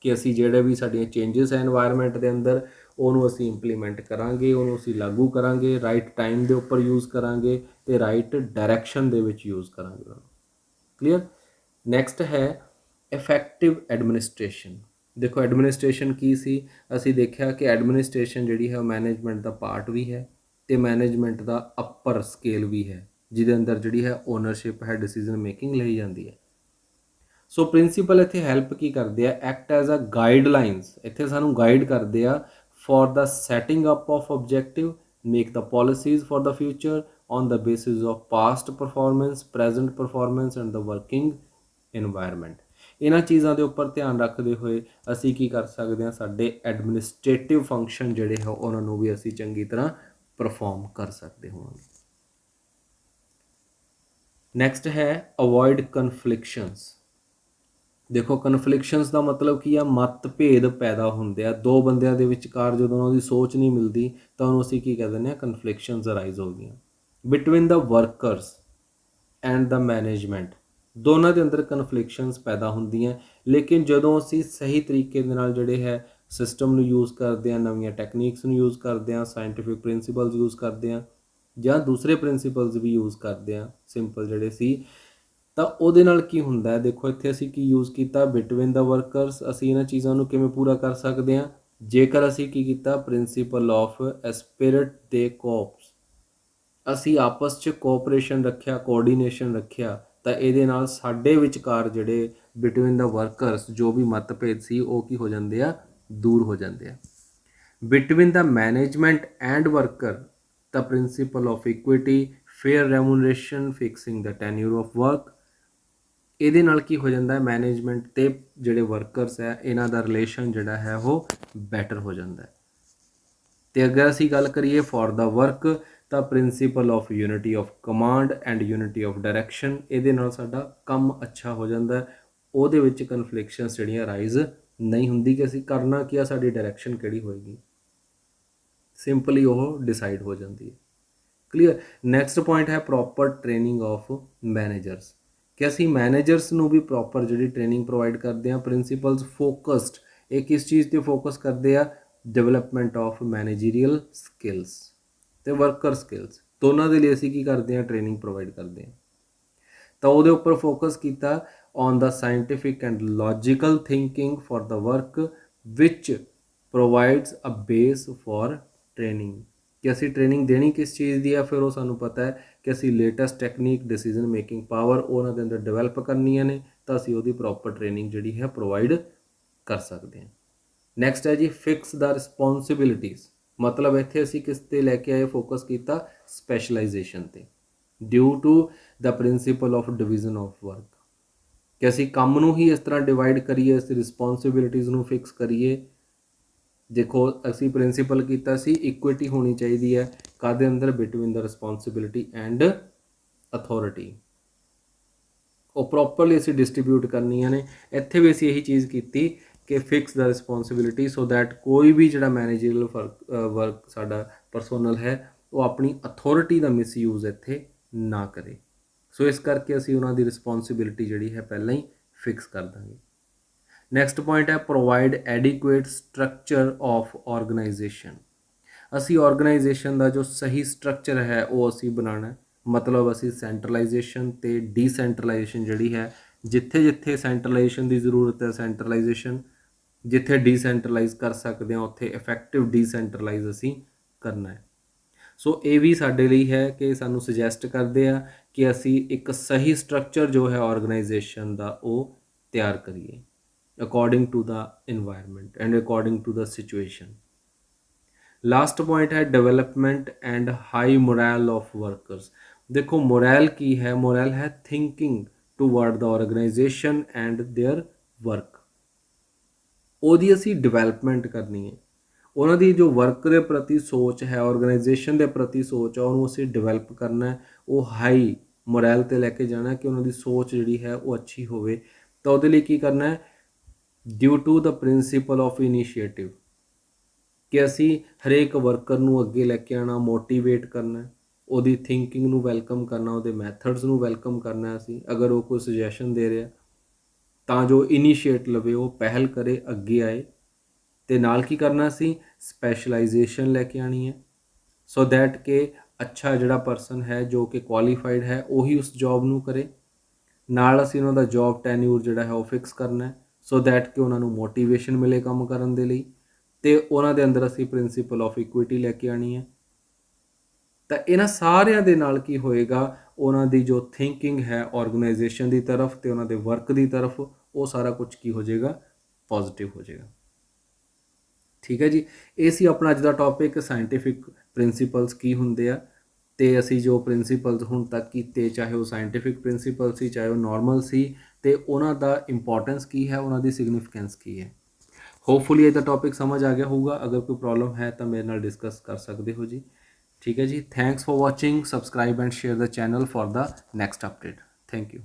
ਕਿ ਅਸੀਂ ਜਿਹੜੇ ਵੀ ਸਾਡੀਆਂ ਚੇਂਜਸ ਹੈ ਇਨਵਾਇਰਮੈਂਟ ਦੇ ਅੰਦਰ ਉਹਨੂੰ ਅਸੀਂ ਇੰਪਲੀਮੈਂਟ ਕਰਾਂਗੇ, ਉਹਨੂੰ ਅਸੀਂ ਲਾਗੂ ਕਰਾਂਗੇ, ਰਾਈਟ ਟਾਈਮ ਦੇ ਉੱਪਰ ਯੂਜ਼ ਕਰਾਂਗੇ ਅਤੇ ਰਾਈਟ ਡਾਇਰੈਕਸ਼ਨ ਦੇ ਵਿੱਚ ਯੂਜ਼ ਕਰਾਂਗੇ ਉਹਨੂੰ। ਕਲੀਅਰ। ਨੈਕਸਟ ਹੈ ਇਫੈਕਟਿਵ ਐਡਮਿਨਿਸਟ੍ਰੇਸ਼ਨ। ਦੇਖੋ ਐਡਮਿਨਿਸਟ੍ਰੇਸ਼ਨ ਕੀ ਸੀ, ਅਸੀਂ ਦੇਖਿਆ ਕਿ ਐਡਮਿਨਿਸਟ੍ਰੇਸ਼ਨ ਜਿਹੜੀ ਹੈ ਉਹ ਮੈਨੇਜਮੈਂਟ ਦਾ ਪਾਰਟ ਵੀ ਹੈ ਅਤੇ ਮੈਨੇਜਮੈਂਟ ਦਾ ਅੱਪਰ ਸਕੇਲ ਵੀ ਹੈ, ਜਿਹਦੇ ਅੰਦਰ ਜਿਹੜੀ ਹੈ ਓਨਰਸ਼ਿਪ ਹੈ, ਡਿਸੀਜ਼ਨ ਮੇਕਿੰਗ ਲਈ ਜਾਂਦੀ ਹੈ। ਸੋ ਪ੍ਰਿੰਸੀਪਲ ਇੱਥੇ ਹੈਲਪ ਕੀ ਕਰਦੇ ਆ, ਐਕਟ ਐਜ਼ ਅ ਗਾਈਡਲਾਈਨਸ। ਇੱਥੇ ਸਾਨੂੰ ਗਾਈਡ ਕਰਦੇ ਆ for the setting up of objective, make the policies for the future on the basis of past performance, present performance and the working environment। ਇਹਨਾਂ ਚੀਜ਼ਾਂ ਦੇ ਉੱਪਰ ਧਿਆਨ ਰੱਖਦੇ ਹੋਏ ਅਸੀਂ ਕੀ ਕਰ ਸਕਦੇ ਹਾਂ, ਸਾਡੇ ਐਡਮਿਨਿਸਟ੍ਰੇਟਿਵ ਫੰਕਸ਼ਨ ਜਿਹੜੇ ਹੈ ਉਹਨਾਂ ਨੂੰ ਵੀ ਅਸੀਂ ਚੰਗੀ ਤਰ੍ਹਾਂ ਪਰਫਾਰਮ ਕਰ ਸਕਦੇ ਹੋਵਾਂਗੇ। ਨੈਕਸਟ ਹੈ ਅਵੋਇਡ ਕਨਫਲਿਕਸ਼ਨਸ। ਦੇਖੋ ਕਨਫਲਿਕਸ਼ਨਸ ਦਾ ਮਤਲਬ ਕੀ ਆ, ਮਤਭੇਦ ਪੈਦਾ ਹੁੰਦੇ ਆ ਦੋ ਬੰਦਿਆਂ ਦੇ ਵਿਚਕਾਰ, ਜਦੋਂ ਉਹਨਾਂ ਦੀ ਸੋਚ ਨਹੀਂ ਮਿਲਦੀ ਤਾਂ ਉਹਨੂੰ ਅਸੀਂ ਕੀ ਕਹਿ ਦਿੰਦੇ ਹਾਂ, ਕਨਫਲਿਕਸ਼ਨਸ ਅਰਾਈਜ਼ ਹੋ ਗਈਆਂ। Between the workers and the management, ਦੋਨਾਂ ਦੇ ਅੰਦਰ ਕਨਫਲਿਕਸ਼ਨਸ ਪੈਦਾ ਹੁੰਦੀਆਂ, ਲੇਕਿਨ ਜਦੋਂ ਅਸੀਂ ਸਹੀ ਤਰੀਕੇ ਦੇ ਨਾਲ ਜਿਹੜੇ ਹੈ ਸਿਸਟਮ ਨੂੰ ਯੂਜ਼ ਕਰਦੇ ਹਾਂ, ਨਵੀਆਂ ਟੈਕਨੀਕਸ ਨੂੰ ਯੂਜ਼ ਕਰਦੇ ਹਾਂ, ਸਾਇੰਟੀਫਿਕ ਪ੍ਰਿੰਸੀਪਲਸ ਯੂਜ਼ ਕਰਦੇ ਹਾਂ ਜਾਂ ਦੂਸਰੇ ਪ੍ਰਿੰਸੀਪਲਸ ਵੀ ਯੂਜ਼ ਕਰਦੇ ਹਾਂ ਸਿੰਪਲ ਜਿਹੜੇ ਸੀ, ਤਾਂ ਉਹਦੇ ਨਾਲ ਕੀ ਹੁੰਦਾ ਹੈ। ਦੇਖੋ ਇੱਥੇ ਅਸੀਂ ਕੀ ਯੂਜ਼ ਕੀਤਾ, ਬਿਟਵੀਨ ਦਾ ਵਰਕਰਸ। ਅਸੀਂ ਇਹਨਾਂ ਚੀਜ਼ਾਂ ਨੂੰ ਕਿਵੇਂ ਪੂਰਾ ਕਰ ਸਕਦੇ ਹਾਂ, ਜੇਕਰ ਅਸੀਂ ਕੀ ਕੀਤਾ, ਪ੍ਰਿੰਸੀਪਲ ਆਫ ਐਸਪਿਰਿਟ ਦੇ ਕੋਪਸ, ਅਸੀਂ ਆਪਸ 'ਚ ਕੋਆਪਰੇਸ਼ਨ ਰੱਖਿਆ, ਕੋਆਰਡੀਨੇਸ਼ਨ ਰੱਖਿਆ, ਤਾਂ ਇਹਦੇ ਨਾਲ ਸਾਡੇ ਵਿਚਕਾਰ ਜਿਹੜੇ ਬਿਟਵੀਨ ਦਾ ਵਰਕਰਸ ਜੋ ਵੀ ਮਤਭੇਦ ਸੀ ਉਹ ਕੀ ਹੋ ਜਾਂਦੇ ਆ, ਦੂਰ ਹੋ ਜਾਂਦੇ ਆ। Between the management and worker the principle of equity, fair remuneration, fixing the tenure of work. ਇਹਦੇ ਨਾਲ ਕੀ ਹੋ ਜਾਂਦਾ ਹੈ, ਮੈਨੇਜਮੈਂਟ ਅਤੇ ਜਿਹੜੇ ਵਰਕਰਸ ਹੈ ਇਹਨਾਂ ਦਾ ਰਿਲੇਸ਼ਨ ਜਿਹੜਾ ਹੈ ਉਹ ਬੈਟਰ ਹੋ ਜਾਂਦਾ ਹੈ। ਅਤੇ ਅਗਰ ਅਸੀਂ ਗੱਲ ਕਰੀਏ ਫॉर ਦਾ ਵਰਕ, ਤਾਂ principal of unity of command and unity of direction, ਇਹਦੇ ਨਾਲ ਸਾਡਾ ਕੰਮ ਅੱਛਾ ਹੋ ਜਾਂਦਾ ਹੈ। ਉਹਦੇ ਵਿੱਚ ਕਨਫਲਿਕਸ਼ਨਸ ਜਿਹੜੀਆਂ ਰਾਈਜ਼ ਨਹੀਂ ਹੁੰਦੀ ਕਿ ਅਸੀਂ ਕਰਨਾ ਕੀ ਆ, ਸਾਡੀ ਡਾਇਰੈਕਸ਼ਨ ਕਿਹੜੀ ਹੋਏਗੀ, ਸਿੰਪਲੀ ਉਹ ਡਿਸਾਈਡ ਹੋ ਜਾਂਦੀ ਹੈ। ਕਲੀਅਰ। ਨੈਕਸਟ ਪੁਆਇੰਟ ਹੈ ਪ੍ਰੋਪਰ ਟ੍ਰੇਨਿੰਗ ਆਫ ਮੈਨੇਜਰਸ, ਕਿ ਅਸੀਂ ਮੈਨੇਜਰਸ ਨੂੰ ਵੀ ਪ੍ਰੋਪਰ ਜਿਹੜੀ ਟ੍ਰੇਨਿੰਗ ਪ੍ਰੋਵਾਈਡ ਕਰਦੇ ਹਾਂ। ਪ੍ਰਿੰਸੀਪਲਸ ਫੋਕਸਡ, ਇਹ ਕਿਸ ਚੀਜ਼ 'ਤੇ ਫੋਕਸ ਕਰਦੇ ਆ, ਡਿਵੈਲਪਮੈਂਟ ਆਫ ਮੈਨੇਜੀਰੀਅਲ ਸਕਿੱਲਸ ਅਤੇ ਵਰਕਰ ਸਕਿੱਲਸ, ਦੋਨਾਂ ਦੇ ਲਈ ਅਸੀਂ ਕੀ ਕਰਦੇ ਹਾਂ, ਟ੍ਰੇਨਿੰਗ ਪ੍ਰੋਵਾਈਡ ਕਰਦੇ ਹਾਂ। ਤਾਂ ਉਹਦੇ ਉੱਪਰ ਫੋਕਸ ਕੀਤਾ on the scientific and logical thinking for the work which provides a base for training, ਕਿ ਅਸੀਂ ਟ੍ਰੇਨਿੰਗ ਦੇਣੀ ਕਿਸ ਚੀਜ਼ ਦੀ ਆ, ਫਿਰ ਉਹ ਸਾਨੂੰ ਪਤਾ ਹੈ ਕਿ ਅਸੀਂ latest technique, decision making power ਉਹਨਾਂ ਦੇ ਅੰਦਰ ਡਿਵੈਲਪ ਕਰਨੀਆਂ ਨੇ, ਤਾਂ ਅਸੀਂ ਉਹਦੀ ਪ੍ਰੋਪਰ ਟ੍ਰੇਨਿੰਗ ਜਿਹੜੀ ਹੈ ਪ੍ਰੋਵਾਈਡ ਕਰ ਸਕਦੇ ਹਾਂ। ਨੈਕਸਟ ਹੈ ਜੀ ਫਿਕਸ ਦਾ ਰਿਸਪੋਂਸਿਬਿਲਿਟੀਜ਼, ਮਤਲਬ ਇੱਥੇ ਅਸੀਂ ਕਿਸ 'ਤੇ ਲੈ ਕੇ ਆਏ, ਫੋਕਸ ਕੀਤਾ ਸਪੈਸ਼ਲਾਈਜੇਸ਼ਨ 'ਤੇ, due to the principle of division of work, ਕਿ ਅਸੀਂ ਕੰਮ ਨੂੰ ਹੀ ਇਸ ਤਰ੍ਹਾਂ ਡਿਵਾਈਡ ਕਰੀਏ, ਅਸੀਂ ਰਿਸਪੋਂਸਿਬਿਲਿਟੀਜ਼ ਨੂੰ ਫਿਕਸ ਕਰੀਏ। ਦੇਖੋ ਅਸੀਂ ਪ੍ਰਿੰਸੀਪਲ ਕੀਤਾ ਸੀ ਇਕੁਇਟੀ ਹੋਣੀ ਚਾਹੀਦੀ ਹੈ, ਕਾਹਦੇ ਅੰਦਰ, between the responsibility and authority ਉਹ ਪ੍ਰੋਪਰਲੀ ਅਸੀਂ ਡਿਸਟ੍ਰੀਬਿਊਟ ਕਰਨੀਆਂ ਨੇ। ਇੱਥੇ ਵੀ ਅਸੀਂ ਇਹੀ ਚੀਜ਼ ਕੀਤੀ ਕਿ fix the responsibility so that ਕੋਈ ਵੀ ਜਿਹੜਾ ਮੈਨੇਜਰੀਅਲ ਵਰਕ ਸਾਡਾ ਪਰਸੋਨਲ ਹੈ ਉਹ ਆਪਣੀ ਅਥੋਰਿਟੀ ਦਾ ਮਿਸਯੂਜ਼ ਇੱਥੇ ਨਾ ਕਰੇ। ਸੋ ਇਸ ਕਰਕੇ ਅਸੀਂ ਉਹਨਾਂ ਦੀ ਰਿਸਪੌਂਸਿਬਿਲਿਟੀ ਜਿਹੜੀ ਹੈ ਪਹਿਲਾਂ ਹੀ ਫਿਕਸ ਕਰ ਦਾਂਗੇ। ਨੈਕਸਟ ਪੁਆਇੰਟ ਹੈ provide adequate structure of organisation. ਅਸੀਂ ਆਰਗੇਨਾਈਜੇਸ਼ਨ ਦਾ ਜੋ ਸਹੀ ਸਟਰਕਚਰ ਹੈ ਉਹ ਅਸੀਂ ਬਣਾਉਣਾ। ਮਤਲਬ ਅਸੀਂ ਸੈਂਟਰਲਾਈਜੇਸ਼ਨ ਅਤੇ ਡੀਸੈਂਟਰਲਾਈਜੇਸ਼ਨ ਜਿਹੜੀ ਹੈ, ਜਿੱਥੇ ਜਿੱਥੇ ਸੈਂਟਰਲਾਈਜੇਸ਼ਨ ਦੀ ਜ਼ਰੂਰਤ ਹੈ ਸੈਂਟਰਲਾਈਜੇਸ਼ਨ, ਜਿੱਥੇ ਡੀਸੈਂਟਰਲਾਈਜ਼ ਕਰ ਸਕਦੇ ਹਾਂ ਉੱਥੇ ਇਫੈਕਟਿਵ ਡੀਸੈਂਟਰਲਾਈਜ਼ ਅਸੀਂ ਕਰਨਾ ਹੈ। ਸੋ ਇਹ ਵੀ ਸਾਡੇ ਲਈ ਹੈ ਕਿ ਸਾਨੂੰ ਸੁਜੈਸਟ ਕਰਦੇ ਆ ਕਿ ਅਸੀਂ ਇੱਕ ਸਹੀ ਸਟਰਕਚਰ ਜੋ ਹੈ ਆਰਗੇਨਾਈਜੇਸ਼ਨ ਦਾ ਉਹ ਤਿਆਰ ਕਰੀਏ according to the environment and according to the situation. Last point ਹੈ development and high morale of workers. ਦੇਖੋ ਮੋਰਲ ਕੀ ਹੈ? ਮੋਰਲ ਹੈ thinking toward the organisation and their work. ਉਹਦੀ ਅਸੀਂ ਡਿਵੈਲਪਮੈਂਟ ਕਰਨੀ ਹੈ। ਉਹਨਾਂ ਦੀ ਜੋ ਵਰਕ ਦੇ ਪ੍ਰਤੀ ਸੋਚ ਹੈ, ਆਰਗੇਨਾਈਜੇਸ਼ਨ ਦੇ ਪ੍ਰਤੀ ਸੋਚ ਹੈ, ਉਹਨੂੰ ਅਸੀਂ ਡਿਵੈਲਪ ਕਰਨਾ ਹੈ। ਉਹ ਹਾਈ ਮੋਰਲ 'ਤੇ ਲੈ ਕੇ ਜਾਣਾ ਕਿ ਉਹਨਾਂ ਦੀ ਸੋਚ ਜਿਹੜੀ ਹੈ ਉਹ ਅੱਛੀ ਹੋਵੇ। ਤਾਂ ਉਹਦੇ ਲਈ ਕੀ ਕਰਨਾ ਹੈ? Due to the principle of initiative ਕਿ ਅਸੀਂ ਹਰੇਕ ਵਰਕਰ ਨੂੰ ਅੱਗੇ ਲੈ ਕੇ ਆਉਣਾ, ਮੋਟੀਵੇਟ ਕਰਨਾ, ਉਹਦੀ ਥਿੰਕਿੰਗ ਨੂੰ ਵੈਲਕਮ ਕਰਨਾ, ਉਹਦੇ ਮੈਥਡਸ ਨੂੰ ਵੈਲਕਮ ਕਰਨਾ। ਅਸੀਂ ਅਗਰ ਉਹ ਕੋਈ ਸੁਜੈਸ਼ਨ ਦੇ ਰਿਹਾ ਤਾਂ ਜੋ ਇਨੀਸ਼ੀਏਟ ਲਵੇ, ਉਹ ਪਹਿਲ ਕਰੇ, ਅੱਗੇ ਆਏ। ਅਤੇ ਨਾਲ ਕੀ ਕਰਨਾ? ਅਸੀਂ ਸਪੈਸ਼ਲਾਈਜੇਸ਼ਨ ਲੈ ਕੇ ਆਉਣੀ ਹੈ ਸੋ ਦੈਟ ਕਿ ਅੱਛਾ ਜਿਹੜਾ ਪਰਸਨ ਹੈ ਜੋ ਕਿ ਕੁਆਲੀਫਾਈਡ ਹੈ ਉਹੀ ਉਸ ਜੋਬ ਨੂੰ ਕਰੇ। ਨਾਲ ਅਸੀਂ ਉਹਨਾਂ ਦਾ ਜੋਬ ਟੈਨਿਊਰ ਜਿਹੜਾ ਹੈ ਉਹ ਫਿਕਸ ਕਰਨਾ ਹੈ ਸੋ ਦੈਟ ਕਿ ਉਹਨਾਂ ਨੂੰ ਮੋਟੀਵੇਸ਼ਨ ਮਿਲੇ ਕੰਮ ਕਰਨ ਦੇ ਲਈ। ਅਤੇ ਉਹਨਾਂ ਦੇ ਅੰਦਰ ਅਸੀਂ ਪ੍ਰਿੰਸੀਪਲ ਆਫ ਇਕੁਇਟੀ ਲੈ ਕੇ ਆਉਣੀ ਹੈ। ਤਾਂ ਇਹਨਾਂ ਸਾਰਿਆਂ ਦੇ ਨਾਲ ਕੀ ਹੋਏਗਾ? ਉਹਨਾਂ ਦੀ ਜੋ ਥਿੰਕਿੰਗ ਹੈ ਆਰਗੇਨਾਈਜੇਸ਼ਨ ਦੀ ਤਰਫ ਅਤੇ ਉਹਨਾਂ ਦੇ ਵਰਕ ਦੀ ਤਰਫ, ਉਹ ਸਾਰਾ ਕੁਝ ਕੀ ਹੋ ਜਾਏਗਾ? ਪੋਜ਼ੀਟਿਵ ਹੋ ਜਾਏਗਾ। ਠੀਕ ਹੈ ਜੀ, ਇਹ ਸੀ ਆਪਣਾ ਅੱਜ ਦਾ ਟੌਪਿਕ ਸਾਇੰਟੀਫਿਕ ਪ੍ਰਿੰਸੀਪਲਸ ਕੀ ਹੁੰਦੇ ਆ। ਅਤੇ ਅਸੀਂ ਜੋ ਪ੍ਰਿੰਸੀਪਲਸ ਹੁਣ ਤੱਕ ਕੀਤੇ, ਚਾਹੇ ਉਹ ਸਾਇੰਟੀਫਿਕ ਪ੍ਰਿੰਸੀਪਲ ਸੀ, ਚਾਹੇ ਉਹ ਨੋਰਮਲ ਸੀ, ਅਤੇ ਉਹਨਾਂ ਦਾ ਇੰਪੋਰਟੈਂਸ ਕੀ ਹੈ, ਉਹਨਾਂ ਦੀ ਸਿਗਨੀਫਿਕੈਂਸ ਕੀ ਹੈ। ਹੋਪਫੁਲੀ ਇਹਦਾ ਟੌਪਿਕ ਸਮਝ ਆ ਗਿਆ ਹੋਊਗਾ। ਅਗਰ ਕੋਈ ਪ੍ਰੋਬਲਮ ਹੈ ਤਾਂ ਮੇਰੇ ਨਾਲ ਡਿਸਕਸ ਕਰ ਸਕਦੇ ਹੋ ਜੀ। ਠੀਕ ਹੈ ਜੀ, thanks for watching. Subscribe and share the channel for the next update. Thank you.